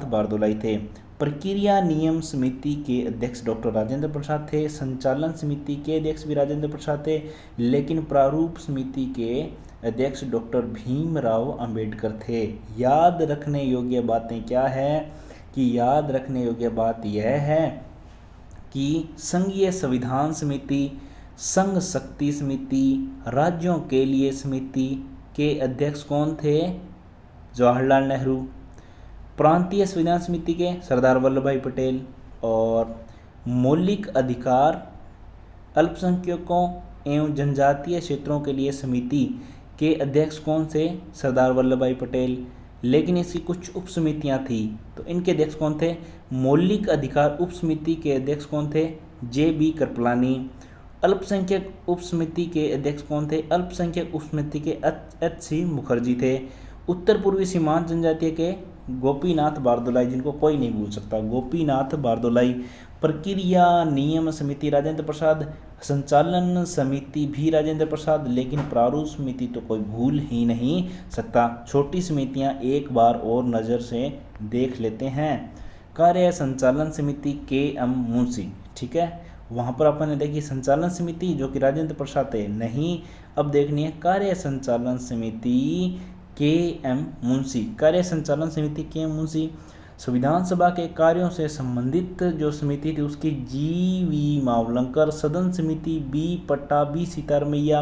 बारदोलाई थे। प्रक्रिया नियम समिति के अध्यक्ष डॉक्टर राजेंद्र प्रसाद थे। संचालन समिति के अध्यक्ष भी राजेंद्र प्रसाद थे, लेकिन प्रारूप समिति के अध्यक्ष डॉक्टर भीमराव अंबेडकर थे। याद रखने योग्य बातें क्या है कि याद रखने योग्य बात यह है कि संघीय संविधान समिति, संघ शक्ति समिति, राज्यों के लिए समिति के अध्यक्ष कौन थे? जवाहरलाल नेहरू। प्रांतीय संविधान समिति के सरदार वल्लभ भाई पटेल। और मौलिक अधिकार अल्पसंख्यकों एवं जनजातीय क्षेत्रों के लिए समिति के अध्यक्ष कौन थे? सरदार वल्लभ भाई पटेल। लेकिन इसकी कुछ उप समितियाँ थी, तो इनके अध्यक्ष कौन थे? मौलिक अधिकार उप समिति के अध्यक्ष कौन थे? जे.बी. कृपलानी। अल्पसंख्यक उप समिति के अध्यक्ष कौन थे? अल्पसंख्यक उप समिति के एच.सी. मुखर्जी थे। उत्तर पूर्वी सीमांत जनजातीय के गोपीनाथ बारदोलाई, जिनको कोई नहीं भूल सकता, गोपीनाथ बारदोलाई। प्रक्रिया नियम समिति राजेंद्र प्रसाद, संचालन समिति भी राजेंद्र प्रसाद, लेकिन प्रारूप समिति तो कोई भूल ही नहीं सकता। छोटी समितियां एक बार और नज़र से देख लेते हैं। कार्य संचालन समिति के.एम. मुंशी, ठीक है, वहाँ पर अपन ने देखी संचालन समिति जो कि राजेंद्र प्रसाद थे, नहीं, अब देखनी है कार्य संचालन समिति के.एम. मुंशी। कार्य संचालन समिति के.एम. मुंशी संविधान सभा के कार्यों से संबंधित जो समिति थी उसकी जी.वी. मावलंकर, सदन समिति बी. सीतारमैया,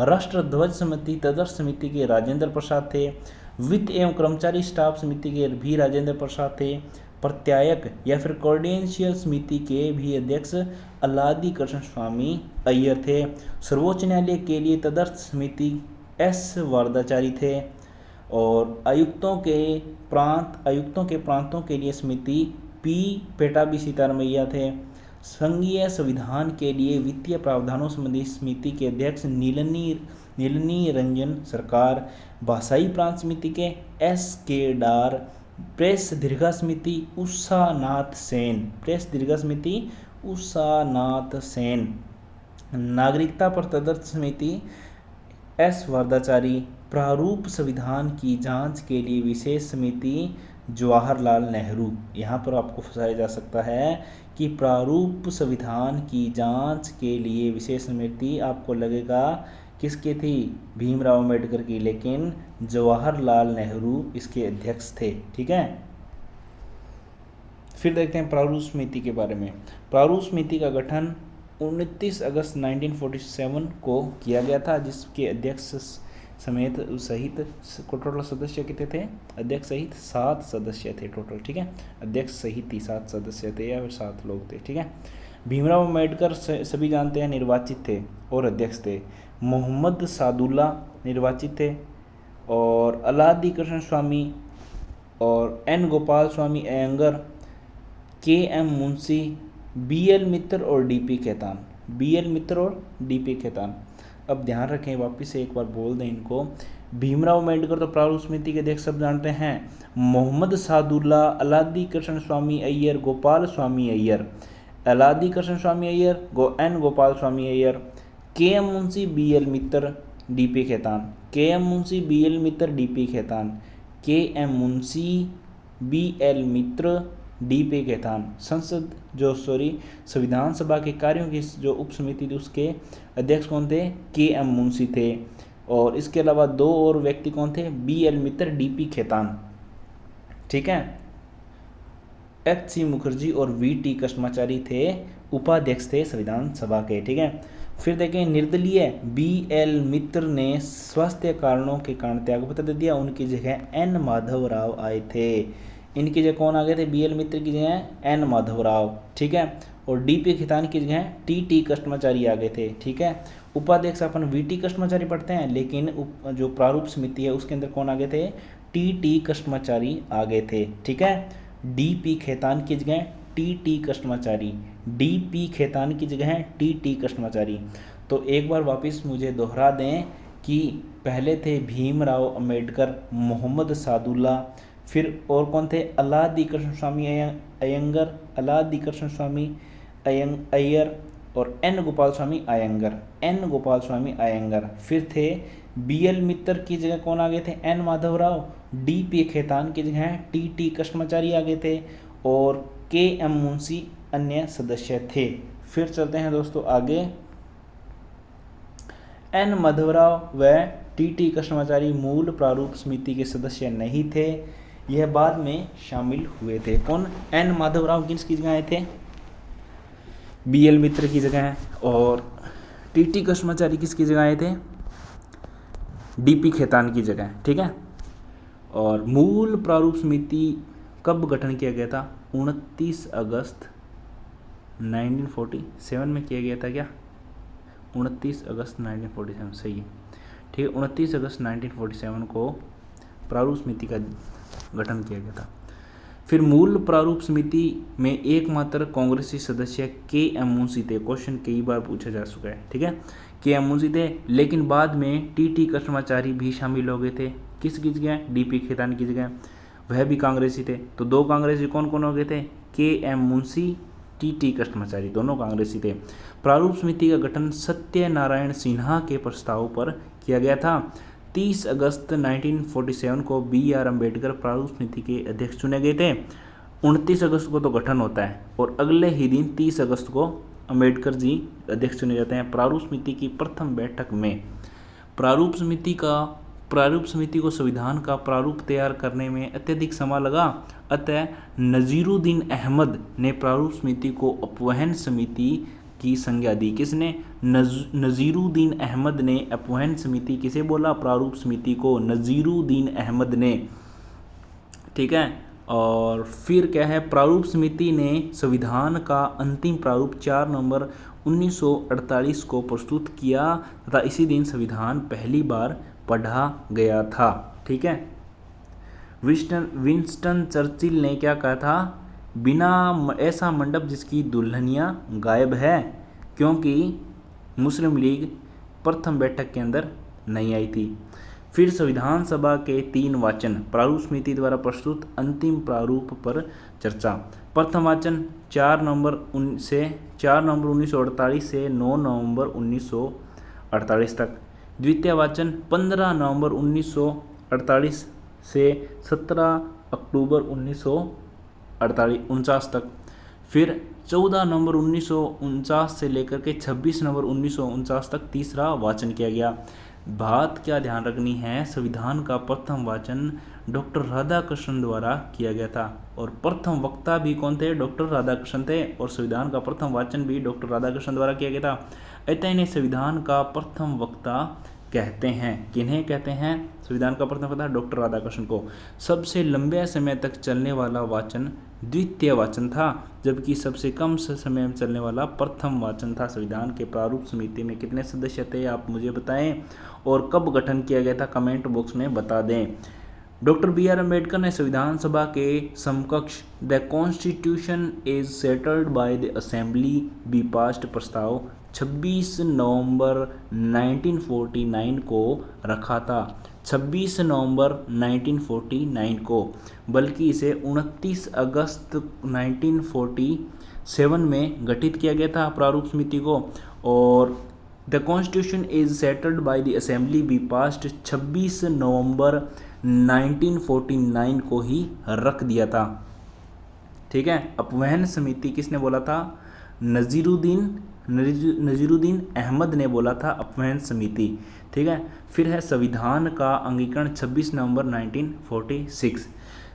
राष्ट्र ध्वज समिति तदर्थ समिति के राजेंद्र प्रसाद थे। वित्त एवं कर्मचारी स्टाफ समिति के भी राजेंद्र प्रसाद थे। प्रत्यायक या फिर कोर्डिनेशियल समिति के भी अध्यक्ष अलादी कृष्ण स्वामी अय्यर थे। सर्वोच्च न्यायालय के लिए तदर्थ समिति एस. वरदाचारी थे। और आयुक्तों के प्रांतों के लिए समिति पी. पेटाबी सीतारमैया थे। संघीय संविधान के लिए वित्तीय प्रावधानों संबंधी समिति के अध्यक्ष नीलनी रंजन सरकार। भाषाई प्रांत समिति के एस. के. डार। प्रेस दीर्घा समिति उषा नाथ सेन। नागरिकता पर तदर्थ समिति एस. वरदाचारी। प्रारूप संविधान की जांच के लिए विशेष समिति जवाहरलाल नेहरू। यहाँ पर आपको फंसाया जा सकता है कि प्रारूप संविधान की जांच के लिए विशेष समिति आपको लगेगा किसकी थी? भीमराव अंबेडकर की, लेकिन जवाहरलाल नेहरू इसके अध्यक्ष थे, ठीक है। फिर देखते हैं प्रारूप समिति के बारे में। प्रारूप समिति का गठन 29 अगस्त 1947 को किया गया था, जिसके अध्यक्ष समेत सहित टोटल सदस्य कितने थे? अध्यक्ष सहित 7 सदस्य थे टोटल, ठीक है। अध्यक्ष सहित ही 7 सदस्य थे या फिर 7 लोग थे, ठीक है। भीमराव अम्बेडकर सभी जानते हैं निर्वाचित थे और अध्यक्ष थे। मोहम्मद सादुल्ला निर्वाचित थे और अलादी कृष्ण स्वामी और N Gopal Swami Iyengar, KM. Munshi, B L. मित्र और डी.पी. खेतान। अब ध्यान रखें, वापस से एक बार बोल दें इनको। भीमराव अम्बेडकर तो प्रारूप समिति के अध्यक्ष सब जानते हैं। Mohammad Saadulla, Alladi Krishnaswami Ayyar, Gopalaswami Ayyar, Alladi Krishnaswami Ayyar, N Gopalaswami Ayyar, K M. Munshi, B L. Mitra, D P. Khaitan, K M. Munshi, B L. Mitra, D P. Khaitan, K M. Munshi, B L. Mitra, D P. Khaitan. संविधान सभा के कार्यों की जो उप समिति थी उसके अध्यक्ष कौन थे? के.एम. मुंशी थे। और इसके अलावा 2 और व्यक्ति कौन थे? बी.एल. मित्र, डी.पी. खेतान, ठीक है। एच.सी. मुखर्जी और वी.टी. कृष्णमाचारी थे, उपाध्यक्ष थे संविधान सभा के, ठीक है। फिर देखें, निर्दलीय बी.एल. मित्र ने स्वास्थ्य कारणों के कारण त्यागपत्र दे दिया, उनकी जगह एन. माधव राव आए थे। इनकी जगह कौन आ गए थे, BL मित्र की जगह N माधवराव, ठीक है, और DP खेतान की जगह TT कृष्णमाचारी आ गए थे, ठीक है। उपाध्यक्ष अपन VT कृष्णमाचारी पढ़ते हैं, लेकिन जो प्रारूप समिति है उसके अंदर कौन आ गए थे, TT कृष्णमाचारी आ गए थे, ठीक है। DP खेतान की जगह TT कृष्णमाचारी, DP खेतान की जगह TT कृष्णमाचारी। तो एक बार वापस मुझे दोहरा दें कि पहले थे भीमराव अंबेडकर, मोहम्मद सादुल्ला, फिर और कौन थे, अलादी कृष्ण स्वामी अयंगर, अलादी कृष्ण स्वामी अय्यर और N गोपाल स्वामी अयंगर, N गोपाल स्वामी अयंगर। फिर थे BL मित्तर की जगह कौन आ गए थे, N माधवराव, DP खेतान की जगह TT कृष्णमाचारी आ गए थे और KM मुंशी अन्य सदस्य थे। फिर चलते हैं दोस्तों आगे। N माधवराव व TT कृष्णमाचारी मूल प्रारूप समिति के सदस्य नहीं थे, यह बाद में शामिल हुए थे। कौन, N माधवराव किसकी जगह आए थे, BL मित्र की जगह, और TT कृष्णमाचारी किसकी जगह आए थे, DP खेतान की जगह, ठीक है। और मूल प्रारूप समिति कब गठन किया गया था, 29 अगस्त 1947 में किया गया था क्या, 29 अगस्त 1947, सही है, ठीक है। 29 अगस्त 1947 को प्रारूप समिति का गठन किया गया था। फिर मूल प्रारूप समिति में एकमात्र कांग्रेसी सदस्य KM मुंशी थे, क्वेश्चन कई बार पूछा जा चुका है, ठीक है। KM मुंशी थे, लेकिन बाद में TT कृष्णमाचारी भी शामिल हो गए थे, किसकी जगह, DP खेतान की जगह, वह भी कांग्रेसी थे। तो दो कांग्रेसी कौन कौन हो गए थे, KM मुंशी, TT कृष्णमाचारी, दोनों कांग्रेसी थे। प्रारूप समिति का गठन सत्यनारायण सिन्हा के प्रस्ताव पर किया गया था। 30 अगस्त 1947 को BR अम्बेडकर प्रारूप समिति के अध्यक्ष चुने गए थे। 29 अगस्त को तो गठन होता है और अगले ही दिन 30 अगस्त को अम्बेडकर जी अध्यक्ष चुने जाते हैं। प्रारूप समिति की प्रथम बैठक में प्रारूप समिति को संविधान का प्रारूप तैयार करने में अत्यधिक समय लगा, अतः नजीरुद्दीन अहमद ने प्रारूप समिति को अपवहन समिति की संज्ञा दी। किसने, नजीरुद्दीन अहमद ने अपवहन समिति, किसे बोला, प्रारूप समिति को, नजीरुद्दीन अहमद ने, ठीक है। और फिर क्या है, प्रारूप समिति ने संविधान का अंतिम प्रारूप 4 नवंबर 1948 को प्रस्तुत किया तथा इसी दिन संविधान पहली बार पढ़ा गया था, ठीक है। विंस्टन चर्चिल ने क्या कहा था, बिना ऐसा मंडप जिसकी दुल्हनिया गायब है, क्योंकि मुस्लिम लीग प्रथम बैठक के अंदर नहीं आई थी। फिर संविधान सभा के 3 वाचन, प्रारूप समिति द्वारा प्रस्तुत अंतिम प्रारूप पर चर्चा। प्रथम वाचन 4 नवंबर 1948 से 9 नवंबर 1948 तक। द्वितीय वाचन 15 नवंबर 1948 से 17 अक्टूबर 1949 तक। फिर 14 नवंबर 1949 से लेकर के 26 नवंबर 1949 तक तीसरा वाचन किया गया। बात क्या ध्यान रखनी है, संविधान का प्रथम वाचन डॉक्टर राधाकृष्णन द्वारा किया गया था और प्रथम वक्ता भी कौन थे, डॉक्टर राधाकृष्णन थे, और संविधान का प्रथम वाचन भी डॉक्टर राधाकृष्णन द्वारा किया गया था। अतः इन्हें संविधान का प्रथम वक्ता कहते हैं। किन्हें कहते हैं, संविधान का प्रथम वक्ता डॉक्टर राधाकृष्णन को। सबसे लंबे समय तक चलने वाला वाचन द्वितीय वाचन था, जबकि सबसे कम समय में चलने वाला प्रथम वाचन था। संविधान के प्रारूप समिति में कितने सदस्य थे, आप मुझे बताएं, और कब गठन किया गया था, कमेंट बॉक्स में बता दें। डॉक्टर BR अम्बेडकर ने संविधान सभा के समकक्ष the constitution is settled by the assembly be passed प्रस्ताव 26 नवंबर 1949 को रखा था। 26 नवंबर 1949 को, बल्कि इसे 29 अगस्त 1947 में गठित किया गया था प्रारूप समिति को, और the constitution is settled by the assembly be passed 26 नवंबर 1949 को ही रख दिया था, ठीक है। अपवहन समिति किसने बोला था, नजीरुद्दीन अहमद ने बोला था अपवहन समिति, ठीक है। फिर है संविधान का अंगीकरण 26 नवंबर 1946।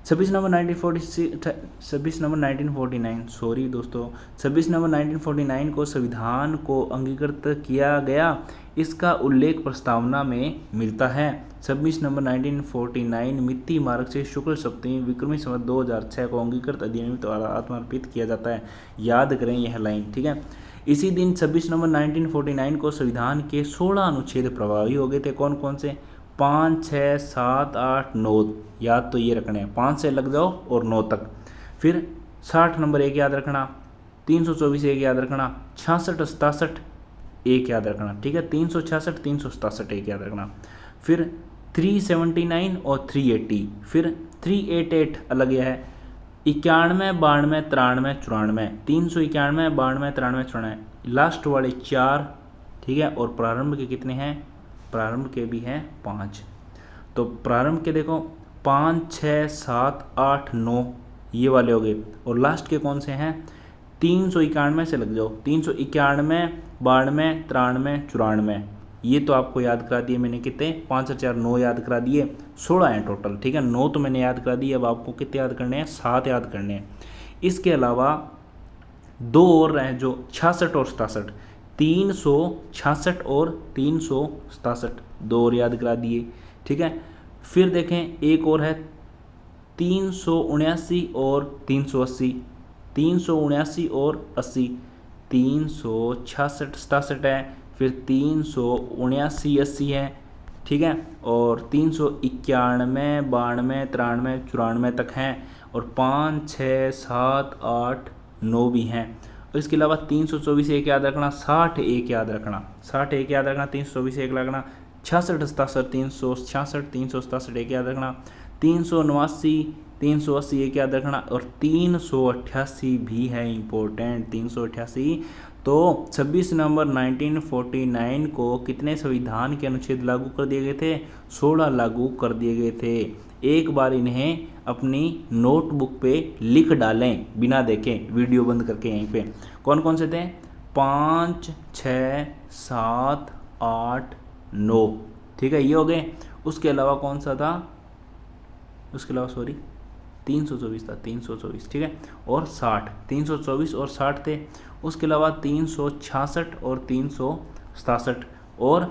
26 नवंबर 1949 सॉरी दोस्तों, 26 नवंबर 1949 को संविधान को अंगीकृत किया गया। इसका उल्लेख प्रस्तावना में मिलता है। 26 नवंबर 1949 मिति मार्ग से शुक्ल सप्तमी विक्रमी संवत 2006 को अंगीकृत अधिनियम द्वारा आत्मार्पित किया जाता है। याद करें यह लाइन, ठीक है। इसी दिन 26 नवंबर 1949 को संविधान के 16 अनुच्छेद प्रभावी हो गए थे। कौन कौन से? 5, 6, 7, 8, 9 याद तो ये रखने हैं, 5 से लग जाओ और 9 तक। फिर 60 नंबर एक याद रखना, 324 एक याद रखना, 66, 67 एक याद रखना, ठीक है। 366, 367 एक याद रखना। फिर 379 और 380, फिर 388 अलग यह है। 91, 92, 93, 94, 391, 92, 93, 94, लास्ट वाले 4, ठीक है। और प्रारंभ के कितने हैं? प्रारंभ के भी हैं 5। तो प्रारंभ के देखो 5, 6, 7, 8, 9 ये वाले हो गए। और लास्ट के कौन से हैं? 391 से लग जाओ, 391, 92, 93, 94 ये तो आपको याद करा दिए मैंने। कितने? 5 और 4 9 याद करा दिए, 16 हैं टोटल, ठीक है। 9 तो मैंने याद करा दिए, अब आपको कितने याद करने हैं? 7 याद करने हैं। इसके अलावा 2 और हैं जो 66 और 67, 366 और 367 2 और याद करा दिए, ठीक है। फिर देखें एक और है 379 और 380, 379 और 80, 366 67 है, फिर 379 80 है, ठीक है। और 391 92 93 94 तक हैं। और 5 6 7 8 9 भी हैं। और इसके अलावा 324 एक याद रखना, 60 एक याद रखना, 60 एक याद रखना, 324 एक लगना, 66 67 366 367 एक याद रखना, 379 380 एक याद रखना। और 388 भी है इम्पोर्टेंट, 388। तो 26 नवंबर 1949 को कितने संविधान के अनुच्छेद लागू कर दिए गए थे? 16 लागू कर दिए गए थे। एक बार इन्हें अपनी नोटबुक पे लिख डालें बिना देखें, वीडियो बंद करके यहीं पे। कौन कौन से थे? 5 6 7 8 9, ठीक है, ये हो गए। उसके अलावा कौन सा था? उसके अलावा सॉरी 324 था, 324, ठीक है। और 60, 324 और 60 थे। उसके अलावा 366 और 367 और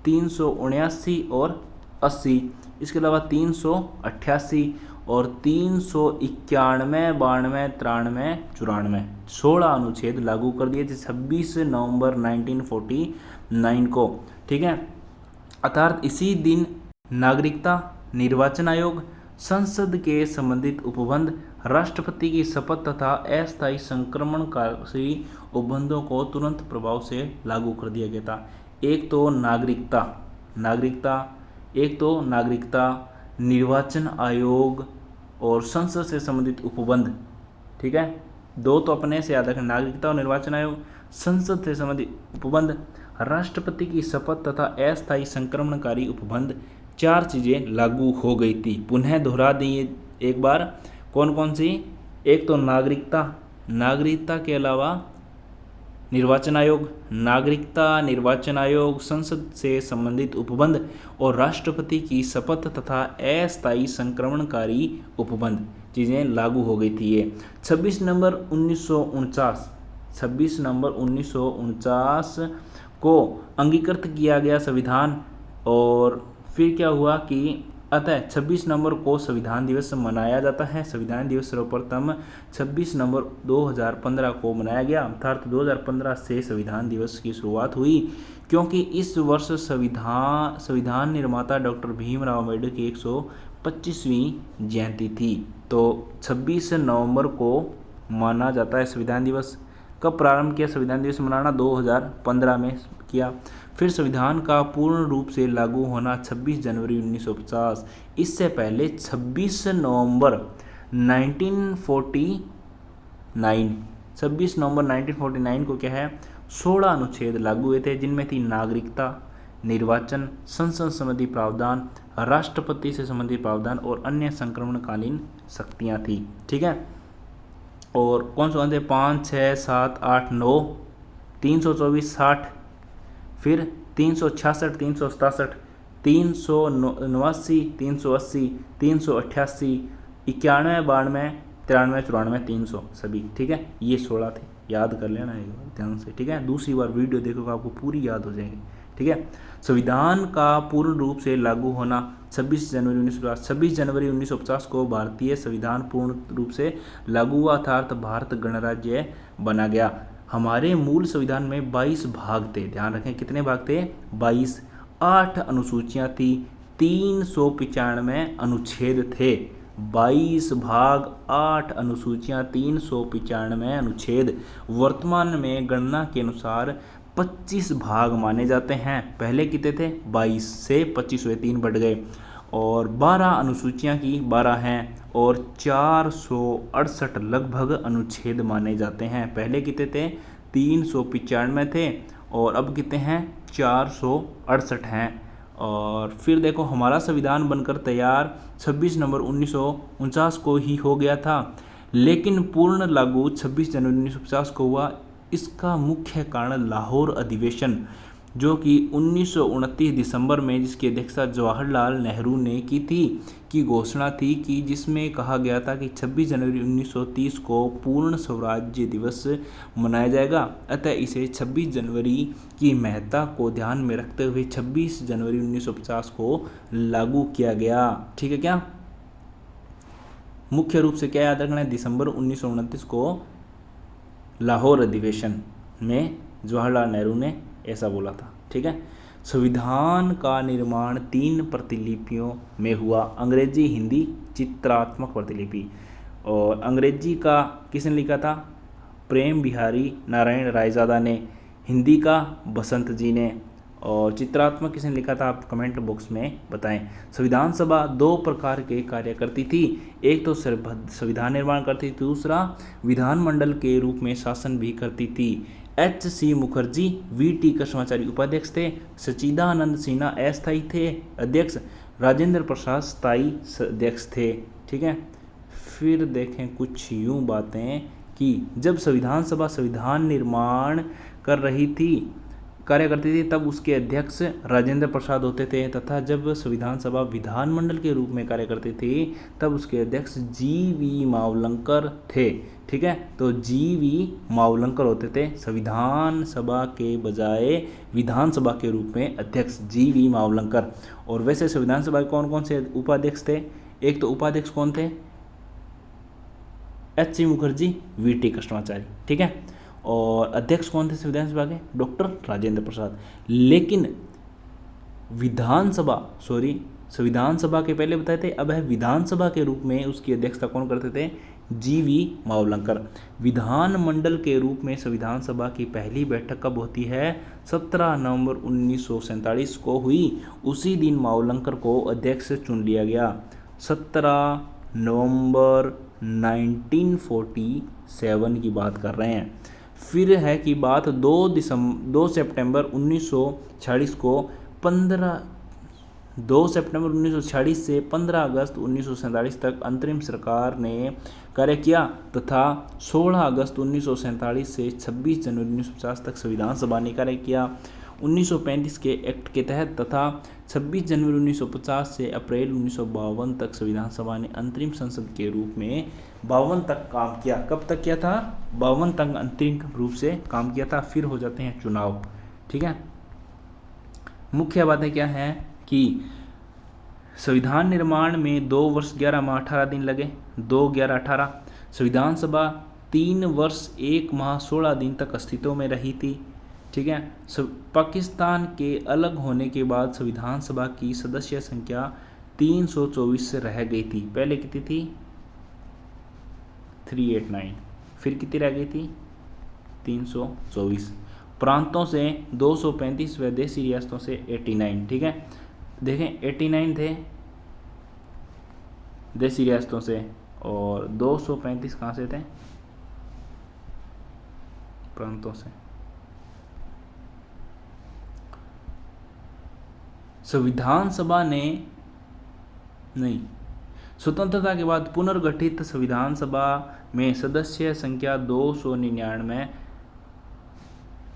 379 और 80। इसके अलावा 388 और 391 92 93 94 16 अनुच्छेद लागू कर दिए थे 26 नवंबर 1949 को, ठीक है। अर्थात इसी दिन नागरिकता, निर्वाचन आयोग, संसद के संबंधित उपबंध, राष्ट्रपति की शपथ तथा अस्थायी संक्रमणकारी उपबंधों को तुरंत प्रभाव से लागू कर दिया गया था। एक तो नागरिकता, निर्वाचन आयोग और संसद से संबंधित उपबंध, ठीक है। 2 तो अपने से याद रखें, नागरिकता और निर्वाचन आयोग, संसद से संबंधित उपबंध, राष्ट्रपति की शपथ तथा अस्थायी संक्रमणकारी उपबंध, 4 चीज़ें लागू हो गई थी। पुनः दोहरा दिए एक बार, कौन कौन सी? एक तो नागरिकता के अलावा निर्वाचन आयोग, निर्वाचन आयोग, संसद से संबंधित उपबंध और राष्ट्रपति की शपथ तथा अस्थायी संक्रमणकारी उपबंध चीज़ें लागू हो गई थी। ये 26 नवंबर 1949 को अंगीकृत किया गया संविधान। और फिर क्या हुआ कि अतः 26 नवंबर को संविधान दिवस मनाया जाता है। संविधान दिवस सर्वप्रथम 26 नवंबर 2015 को मनाया गया, अर्थात 2015 से संविधान दिवस की शुरुआत हुई, क्योंकि इस वर्ष संविधान निर्माता डॉक्टर भीमराव अम्बेडकर की 125वीं जयंती थी। तो 26 नवंबर को माना जाता है संविधान दिवस। कब प्रारंभ किया संविधान दिवस मनाना? 2015 में किया। फिर संविधान का पूर्ण रूप से लागू होना 26 जनवरी 1950। इससे पहले 26 नवंबर 1949 को क्या है, 16 अनुच्छेद लागू हुए थे, जिनमें थी नागरिकता, निर्वाचन, संसद संबंधी प्रावधान, राष्ट्रपति से संबंधित प्रावधान और अन्य संक्रमणकालीन शक्तियाँ थी, ठीक है। और कौन से 5 6 7 8 9, 324 60, फिर 366 367 379 380 388 91, 92, 93, 94, 300 सभी, ठीक है। ये 16 थे, याद कर लेना एक बार ध्यान से, ठीक है। दूसरी बार वीडियो देखोगे आपको पूरी याद हो जाएगी, ठीक है। संविधान का पूर्ण रूप से लागू होना 26 जनवरी 1950। 26 जनवरी 1950 को भारतीय संविधान पूर्ण रूप से लागू हुआ था, अर्थात भारत गणराज्य बना गया। हमारे मूल संविधान में 22 भाग थे, ध्यान रखें कितने भाग थे, 22। 8 अनुसूचियां थी, 395 अनुच्छेद थे। 22 भाग, 8 अनुसूचियां, 395 अनुच्छेद। वर्तमान में गणना के अनुसार 25 भाग माने जाते हैं। पहले कितने थे, 22 से 25 हुए, 3 बढ़ गए। और 12 अनुसूचियां की 12 हैं और 468 लगभग अनुच्छेद माने जाते हैं। पहले कितने थे, 395 थे और अब कितने हैं, 468 हैं। और फिर देखो हमारा संविधान बनकर तैयार 26 नवंबर 1949 को ही हो गया था, लेकिन पूर्ण लागू 26 जनवरी 1950 को हुआ। इसका मुख्य कारण लाहौर अधिवेशन, जो कि 1929 दिसंबर में, जिसकी अध्यक्षता जवाहरलाल नेहरू ने की थी, की घोषणा थी कि जिसमें कहा गया था कि 26 जनवरी 1930 को पूर्ण स्वराज्य दिवस मनाया जाएगा। अतः इसे 26 जनवरी की महत्ता को ध्यान में रखते हुए 26 जनवरी 1950 को लागू किया गया, ठीक है। क्या मुख्य रूप से क्या याद रखना है, दिसंबर 1929 को लाहौर अधिवेशन में जवाहरलाल नेहरू ने ऐसा बोला था, ठीक है। संविधान का निर्माण 3 प्रतिलिपियों में हुआ, अंग्रेजी, हिंदी, चित्रात्मक प्रतिलिपि। और अंग्रेजी का किसने लिखा था, प्रेम बिहारी नारायण रायजादा ने। हिंदी का बसंत जी ने। और चित्रात्मक किसने लिखा था, आप कमेंट बॉक्स में बताएं। संविधान सभा 2 प्रकार के कार्य करती थी, एक तो संविधान निर्माण करती थी, दूसरा विधानमंडल के रूप में शासन भी करती थी। H.C. मुखर्जी V.T. कृष्णाचार्य उपाध्यक्ष थे, सच्चिदानंद सिन्हा अस्थायी थे अध्यक्ष, राजेंद्र प्रसाद स्थायी अध्यक्ष थे, ठीक है। फिर देखें कुछ यूं बातें कि जब संविधान सभा संविधान निर्माण कर रही थी, कार्य करती थी, तब उसके अध्यक्ष राजेंद्र प्रसाद होते थे, तथा जब संविधान सभा विधानमंडल के रूप में कार्य करती थी तब उसके अध्यक्ष जी.वी. मावलंकर थे, ठीक है। तो जी.वी. मावलंकर होते थे संविधान सभा के बजाय विधानसभा के रूप में अध्यक्ष जी.वी. मावलंकर। और वैसे संविधान सभा के कौन कौन से उपाध्यक्ष थे, एक तो उपाध्यक्ष कौन थे, H.C. मुखर्जी, V.T. कृष्णाचार्य, ठीक है। और अध्यक्ष कौन थे संविधान सभा के, डॉक्टर राजेंद्र प्रसाद। लेकिन संविधान सभा के पहले बताए थे, अब है विधानसभा के रूप में उसकी अध्यक्षता कौन करते थे, जी.वी. मावलंकर। विधानमंडल के रूप में संविधान सभा की पहली बैठक कब होती है, 17 नवंबर 1947 को हुई। उसी दिन मावलंकर को अध्यक्ष चुन लिया गया। 17 नवंबर 1947 की बात कर रहे हैं। फिर है कि बात 2 सितंबर 1946 को 2 सितंबर 1946 से 15 अगस्त 1947 तक अंतरिम सरकार ने कार्य किया, तथा 16 अगस्त 1947 से 26 जनवरी 1950 तक संविधान सभा ने कार्य किया। 1935 के एक्ट के तहत तथा 26 जनवरी 1950 से अप्रैल 1952 तक संविधान सभा ने अंतरिम संसद के रूप में 52 तक काम किया। कब तक किया था, 52 तक अंतरिम रूप से काम किया था। फिर हो जाते हैं चुनाव, ठीक है। मुख्य बातें क्या हैं कि संविधान निर्माण में 2 वर्ष 11 माह 18 दिन लगे, 2 11 18। संविधान सभा 3 वर्ष 1 माह 16 दिन तक अस्तित्व में रही थी, ठीक है। पाकिस्तान के अलग होने के बाद संविधान सभा की सदस्य संख्या 324 से रह गई थी। पहले कितनी थी, 389, फिर कितनी रह गई थी, 324। प्रांतों से 235 व देशी रियासतों से 89, ठीक है। देखें 89 थे देशी रियासतों से और 235 कहाँ से थे, प्रांतों से। संविधान सभा ने स्वतंत्रता के बाद पुनर्गठित संविधान सभा में सदस्य संख्या 299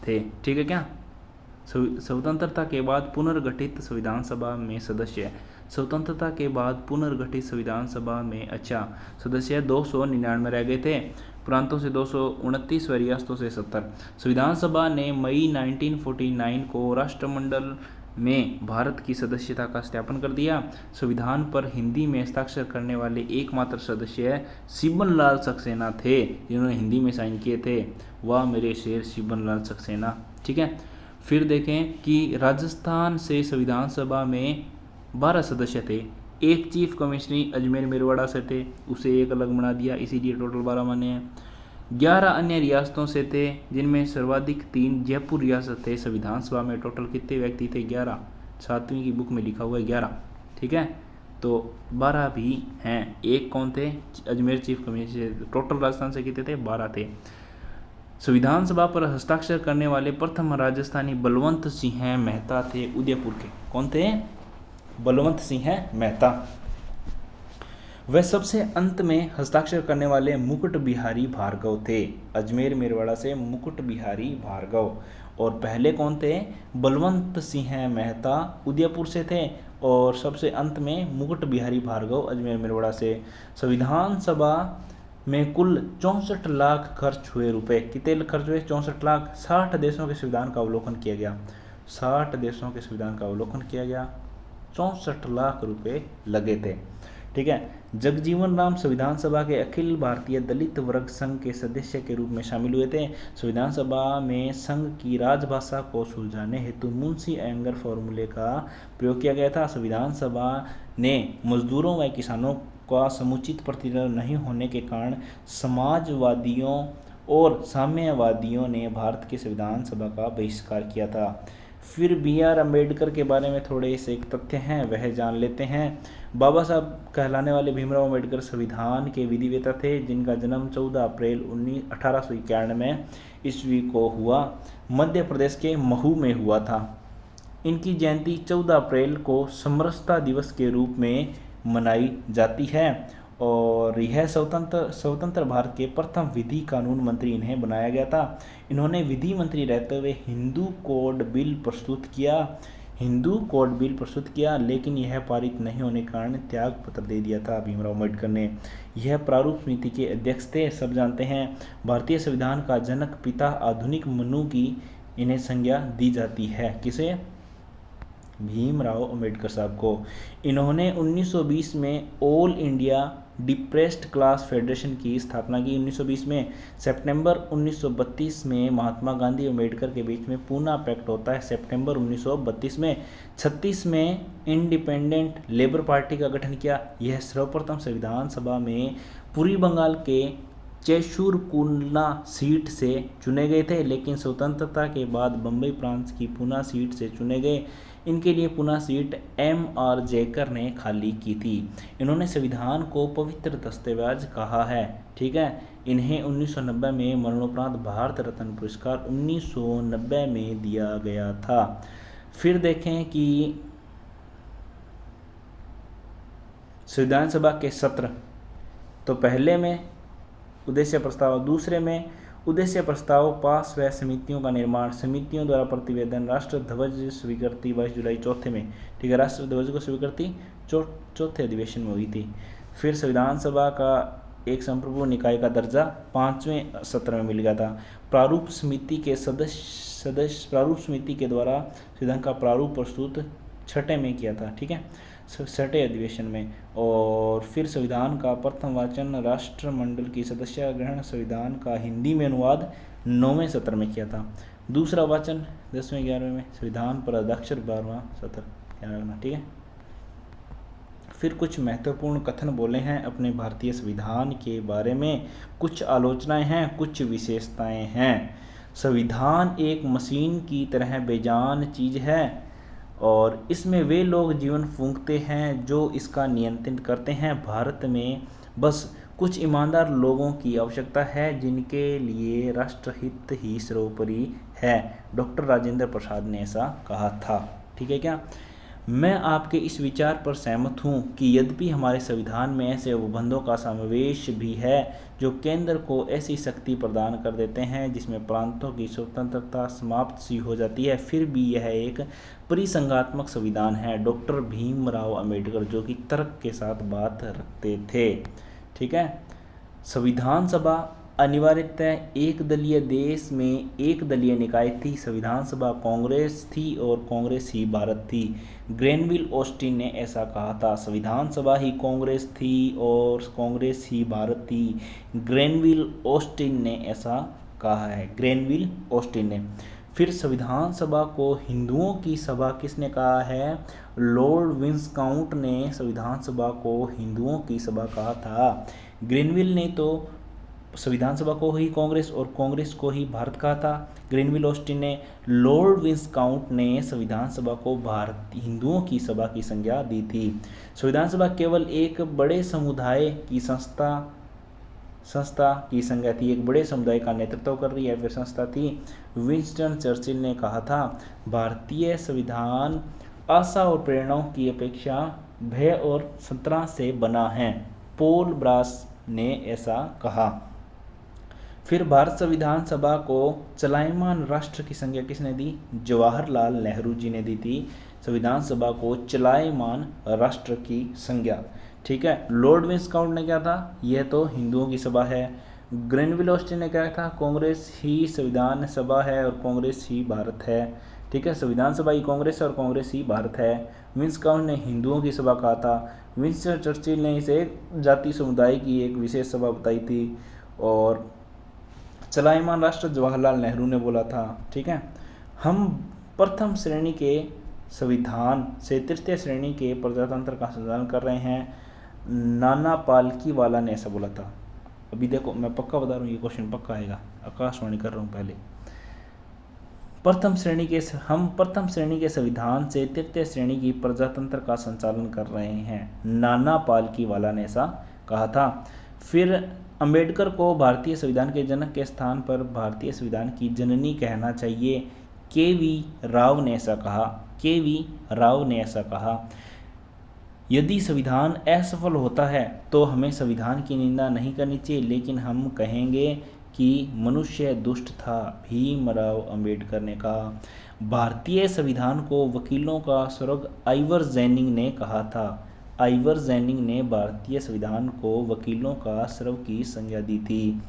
थे, ठीक है। क्या स्वतंत्रता के बाद पुनर्गठित संविधान सभा में सदस्य स्वतंत्रता के बाद पुनर्गठित संविधान सभा में सदस्य 299 रह गए थे, प्रांतों से 229 व रियासतों से 70। संविधान सभा ने मई 1949 को राष्ट्रमंडल में भारत की सदस्यता का सत्यापन कर दिया। संविधान पर हिंदी में हस्ताक्षर करने वाले एकमात्र सदस्य शिबन लाल सक्सेना थे, जिन्होंने हिंदी में साइन किए थे। वाह मेरे शेर शिबन लाल सक्सेना। ठीक है, फिर देखें कि राजस्थान से संविधान सभा में 12 सदस्य थे। एक चीफ कमिश्नरी अजमेर मेरवाड़ा से थे, उसे एक अलग बना दिया, इसीलिए टोटल 12 माने हैं। 11 अन्य रियासतों से थे, जिनमें सर्वाधिक 3 जयपुर रियासत थे। संविधान सभा में टोटल कितने व्यक्ति थे? 11। 7वीं की बुक में लिखा हुआ है 11। ठीक है, तो 12 भी हैं। एक कौन थे? Ajmer chief commissioner. Total Rajasthan से कितने थे? 12 थे। संविधान सभा पर हस्ताक्षर करने वाले प्रथम राजस्थानी बलवंत सिंह मेहता थे, उदयपुर के। कौन थे? बलवंत सिंह मेहता। वह सबसे अंत में हस्ताक्षर करने वाले मुकुट बिहारी भार्गव थे, अजमेर मेरवाड़ा से मुकुट बिहारी भार्गव। और पहले कौन थे? बलवंत सिंह मेहता उदयपुर से थे, और सबसे अंत में मुकुट बिहारी भार्गव अजमेर मेरवाड़ा से। संविधान सभा में कुल 64 लाख खर्च हुए रुपए। कितने खर्च हुए? 64 लाख। 60 देशों के संविधान का अवलोकन किया गया। 60 देशों के संविधान का अवलोकन किया गया। 64 लाख रुपए लगे थे। ठीक है, जगजीवन राम संविधान सभा के अखिल भारतीय दलित वर्ग संघ के सदस्य के रूप में शामिल हुए थे। संविधान सभा में संघ की राजभाषा को सुलझाने हेतु मुंशी अयंगर फॉर्मूले का प्रयोग किया गया था। संविधान सभा ने मजदूरों व किसानों का समुचित प्रतिनिधित्व नहीं होने के कारण समाजवादियों और साम्यवादियों ने भारत की संविधान सभा का बहिष्कार किया था। फिर BR अम्बेडकर के बारे में थोड़े से एक तथ्य हैं, वह जान लेते हैं। बाबा साहब कहलाने वाले भीमराव अम्बेडकर संविधान के विधिवेता थे, जिनका जन्म 14 अप्रैल 1891 ईस्वी को हुआ। मध्य प्रदेश के महू में हुआ था। इनकी जयंती 14 अप्रैल को समरसता दिवस के रूप में मनाई जाती है, और यह स्वतंत्र भारत के प्रथम विधि कानून मंत्री इन्हें बनाया गया था। इन्होंने विधि मंत्री रहते हुए हिंदू कोड बिल प्रस्तुत किया, लेकिन यह पारित नहीं होने के कारण त्याग पत्र दे दिया था भीमराव अम्बेडकर ने। यह प्रारूप समिति के अध्यक्ष थे, सब जानते हैं। भारतीय संविधान का जनक पिता आधुनिक मनु की इन्हें संज्ञा दी जाती है। किसे? भीमराव अम्बेडकर साहब को। इन्होंने 1920 में all India depressed class federation की स्थापना की। 1920 में सितंबर 1932 में महात्मा गांधी और अम्बेडकर के बीच में पूना पैक्ट होता है, सितंबर 1932 में। 36 में इंडिपेंडेंट लेबर पार्टी का गठन किया। यह सर्वप्रथम संविधान सभा में पूर्वी बंगाल के चेशुरकुला सीट से चुने गए थे, लेकिन स्वतंत्रता के बाद बम्बई प्रांत की पूना सीट से चुने गए। इनके लिए पुनः सीट M.R. जयकर ने खाली की थी। इन्होंने संविधान को पवित्र दस्तावेज कहा है। ठीक है, इन्हें 1990 में मरणोपरांत भारत रत्न पुरस्कार 1990 में दिया गया था। फिर देखें कि संविधान सभा के सत्र, तो पहले में उद्देश्य प्रस्ताव, दूसरे में उद्देश्य प्रस्ताव पास व समितियों का निर्माण, समितियों द्वारा प्रतिवेदन, राष्ट्र ध्वज स्वीकृति 22 जुलाई। चौथे में, ठीक है, राष्ट्र ध्वज को स्वीकृति चौथे अधिवेशन में हुई थी। फिर संविधान सभा का एक संप्रभु निकाय का दर्जा 5वें सत्र में मिल गया था। प्रारूप समिति के द्वारा संविधान का प्रारूप प्रस्तुत 6ठे में किया था। ठीक है, 6ठे अधिवेशन में। और फिर संविधान का प्रथम वाचन राष्ट्रमंडल की सदस्य ग्रहण, संविधान का हिंदी में अनुवाद 9वें सत्र में किया था। दूसरा वाचन 10वें 11वें में। संविधान पर हस्ताक्षर 12वां सत्र, ध्यान रखना। ठीक है, फिर कुछ महत्वपूर्ण कथन बोले हैं अपने भारतीय संविधान के बारे में। कुछ आलोचनाएं हैं, कुछ विशेषताएं हैं। संविधान एक मशीन की तरह बेजान चीज़ है, और इसमें वे लोग जीवन फूंकते हैं जो इसका नियंत्रण करते हैं। भारत में बस कुछ ईमानदार लोगों की आवश्यकता है, जिनके लिए राष्ट्रहित ही सर्वोपरि है। डॉक्टर राजेंद्र प्रसाद ने ऐसा कहा था। ठीक है क्या? मैं आपके इस विचार पर सहमत हूँ कि यद्यपि हमारे संविधान में ऐसे उपबंधों का समावेश भी है जो केंद्र को ऐसी शक्ति प्रदान कर देते हैं जिसमें प्रांतों की स्वतंत्रता समाप्त सी हो जाती है, फिर भी यह एक परिसंघात्मक संविधान है। डॉक्टर भीमराव अंबेडकर, जो कि तर्क के साथ बात रखते थे। ठीक है। संविधान सभा अनिवार्यतः एक दलीय देश में एक दलीय निकाय थी। संविधान सभा कांग्रेस थी और कांग्रेस ही भारत थी। ग्रेनविल ऑस्टिन ने ऐसा कहा था। संविधान सभा ही कांग्रेस थी और कांग्रेस ही भारत थी। ग्रेनविल ऑस्टिन ने ऐसा कहा है, ग्रेनविल ऑस्टिन ने। फिर संविधान सभा को हिंदुओं की सभा किसने कहा है? लॉर्ड विस्काउंट ने संविधान सभा को हिंदुओं की सभा कहा था। ग्रेनविल ने तो संविधान सभा को ही कांग्रेस और कांग्रेस को ही भारत कहा था। ग्रेनविल ऑस्टिन ने, लॉर्ड विस्काउंट ने संविधान सभा को भारत हिंदुओं की सभा की संज्ञा दी थी। संविधान सभा केवल एक बड़े समुदाय की संस्था की संज्ञा थी, एक बड़े समुदाय का नेतृत्व कर रही है फिर संस्था थी। विंस्टन चर्चिल ने कहा था, भारतीय संविधान आशा और प्रेरणाओं की अपेक्षा भय और संतरा से बना है। पॉल ब्रास ने ऐसा कहा। फिर भारत संविधान सभा को चलायमान राष्ट्र की संज्ञा किसने दी? जवाहरलाल नेहरू जी ने दी थी संविधान सभा को चलायमान राष्ट्र की संज्ञा। ठीक है। लॉर्ड विस्काउंट ने क्या था? यह तो हिंदुओं की सभा है। ग्रेनविल ऑस्टिन ने क्या था? कांग्रेस ही संविधान सभा है और कांग्रेस ही भारत है। ठीक है। संविधान सभा ही कांग्रेस है और कांग्रेस ही भारत है। विस्काउंट ने हिंदुओं की सभा कहा था। विंस्टन चर्चिल ने इसे एक जाति समुदाय की एक विशेष सभा बताई थी। और चलायमान राष्ट्र जवाहरलाल नेहरू ने बोला था। ठीक है। हम प्रथम श्रेणी के संविधान से तृतीय श्रेणी के प्रजातंत्र का संचालन कर रहे हैं। नाना पालकीवाला ने ऐसा बोला था। अभी देखो, मैं पक्का बता रहा हूँ, ये क्वेश्चन पक्का आएगा, आकाशवाणी कर रहा हूँ पहले। हम प्रथम श्रेणी के संविधान से तृतीय श्रेणी की प्रजातंत्र का संचालन कर रहे हैं, नाना पालकीवाला ने ऐसा कहा था। फिर अंबेडकर को भारतीय संविधान के जनक के स्थान पर भारतीय संविधान की जननी कहना चाहिए। के.वी. राव ने ऐसा कहा। के.वी. राव ने ऐसा कहा। यदि संविधान असफल होता है तो हमें संविधान की निंदा नहीं करनी चाहिए, लेकिन हम कहेंगे कि मनुष्य दुष्ट था, भीमराव अंबेडकर ने कहा। भारतीय संविधान को वकीलों का स्वर्ग आइवर जैनिंग ने कहा था। आइवर जैनिंग ने भारतीय संविधान को वकीलों का स्वर्ग की संज्ञा दी थी।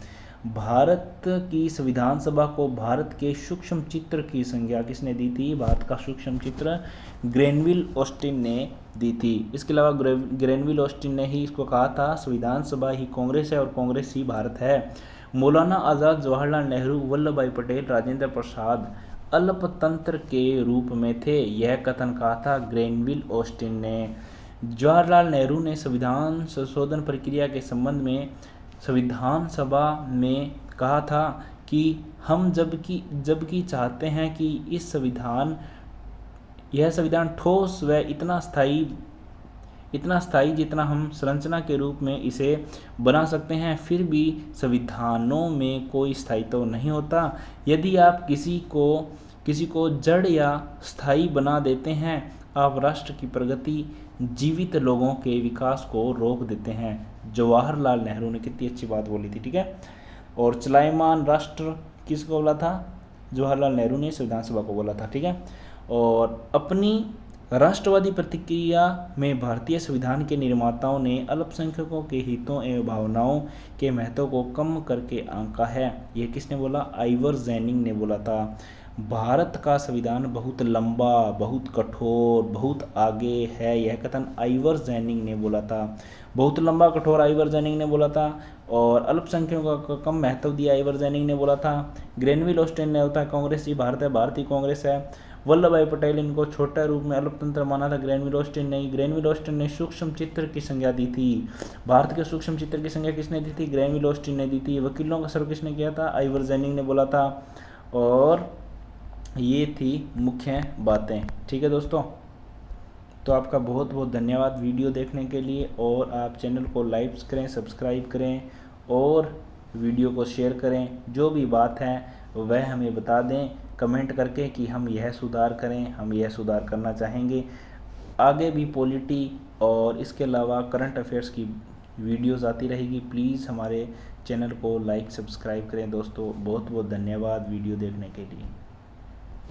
भारत की संविधान सभा को भारत के सूक्ष्म चित्र की संज्ञा किसने दी थी? भारत का सूक्ष्म चित्र ग्रेनविल ऑस्टिन ने दी थी। इसके अलावा ग्रेनविल ऑस्टिन ने ही इसको कहा था, संविधान सभा ही कांग्रेस है और कांग्रेस ही भारत है। मौलाना आज़ाद, जवाहरलाल नेहरू, वल्लभ भाई पटेल, राजेंद्र प्रसाद अल्पतंत्र के रूप में थे, यह कथन कहा था ग्रेनविल ऑस्टिन ने। जवाहरलाल नेहरू ने संविधान संशोधन प्रक्रिया के संबंध में संविधान सभा में कहा था कि हम जबकि चाहते हैं कि यह संविधान ठोस व इतना स्थायी जितना हम संरचना के रूप में इसे बना सकते हैं, फिर भी संविधानों में कोई स्थायित्व नहीं होता। यदि आप किसी को जड़ या स्थायी बना देते हैं, आप राष्ट्र की प्रगति, जीवित लोगों के विकास को रोक देते हैं। जवाहरलाल नेहरू ने कितनी अच्छी बात बोली थी। ठीक है। और चलायमान राष्ट्र किसको बोला था? जवाहरलाल नेहरू ने संविधान सभा को बोला था। ठीक है। और अपनी राष्ट्रवादी प्रतिक्रिया में भारतीय संविधान के निर्माताओं ने अल्पसंख्यकों के हितों एवं भावनाओं के महत्व को कम करके आंका है। यह किसने बोला? आइवर जैनिंग ने बोला था। भारत का संविधान बहुत लंबा, बहुत कठोर, बहुत आगे है, यह कथन आइवर जैनिंग ने बोला था। बहुत लंबा कठोर आइवर जैनिंग ने बोला था। और अल्पसंख्यकों का कम महत्व दिया आइवर जैनिंग ने बोला था। ग्रेनविल ऑस्टिन ने होता है कांग्रेस ही भारत है, भारत ही कांग्रेस है। वल्लभ भाई पटेल इनको छोटा रूप में अल्पतंत्र माना था, ग्रेनविल ऑस्टिन ने। ग्रेनविल ऑस्टिन ने सूक्ष्म चित्र की संज्ञा दी थी। भारत के सूक्ष्म चित्र की संज्ञा किसने दी थी? ग्रेनविल ऑस्टिन ने दी थी। वकीलों का सर्व किसने किया था? आइवर जैनिंग ने बोला था। और ये थी मुख्य बातें। ठीक है दोस्तों, तो आपका बहुत बहुत धन्यवाद वीडियो देखने के लिए। और आप चैनल को लाइक करें, सब्सक्राइब करें और वीडियो को शेयर करें। जो भी बात है वह हमें बता दें कमेंट करके कि हम यह सुधार करें, हम यह सुधार करना चाहेंगे। आगे भी पॉलिटी और इसके अलावा करंट अफेयर्स की वीडियोस आती रहेगी। प्लीज़ हमारे चैनल को लाइक सब्सक्राइब करें दोस्तों। बहुत बहुत धन्यवाद वीडियो देखने के लिए।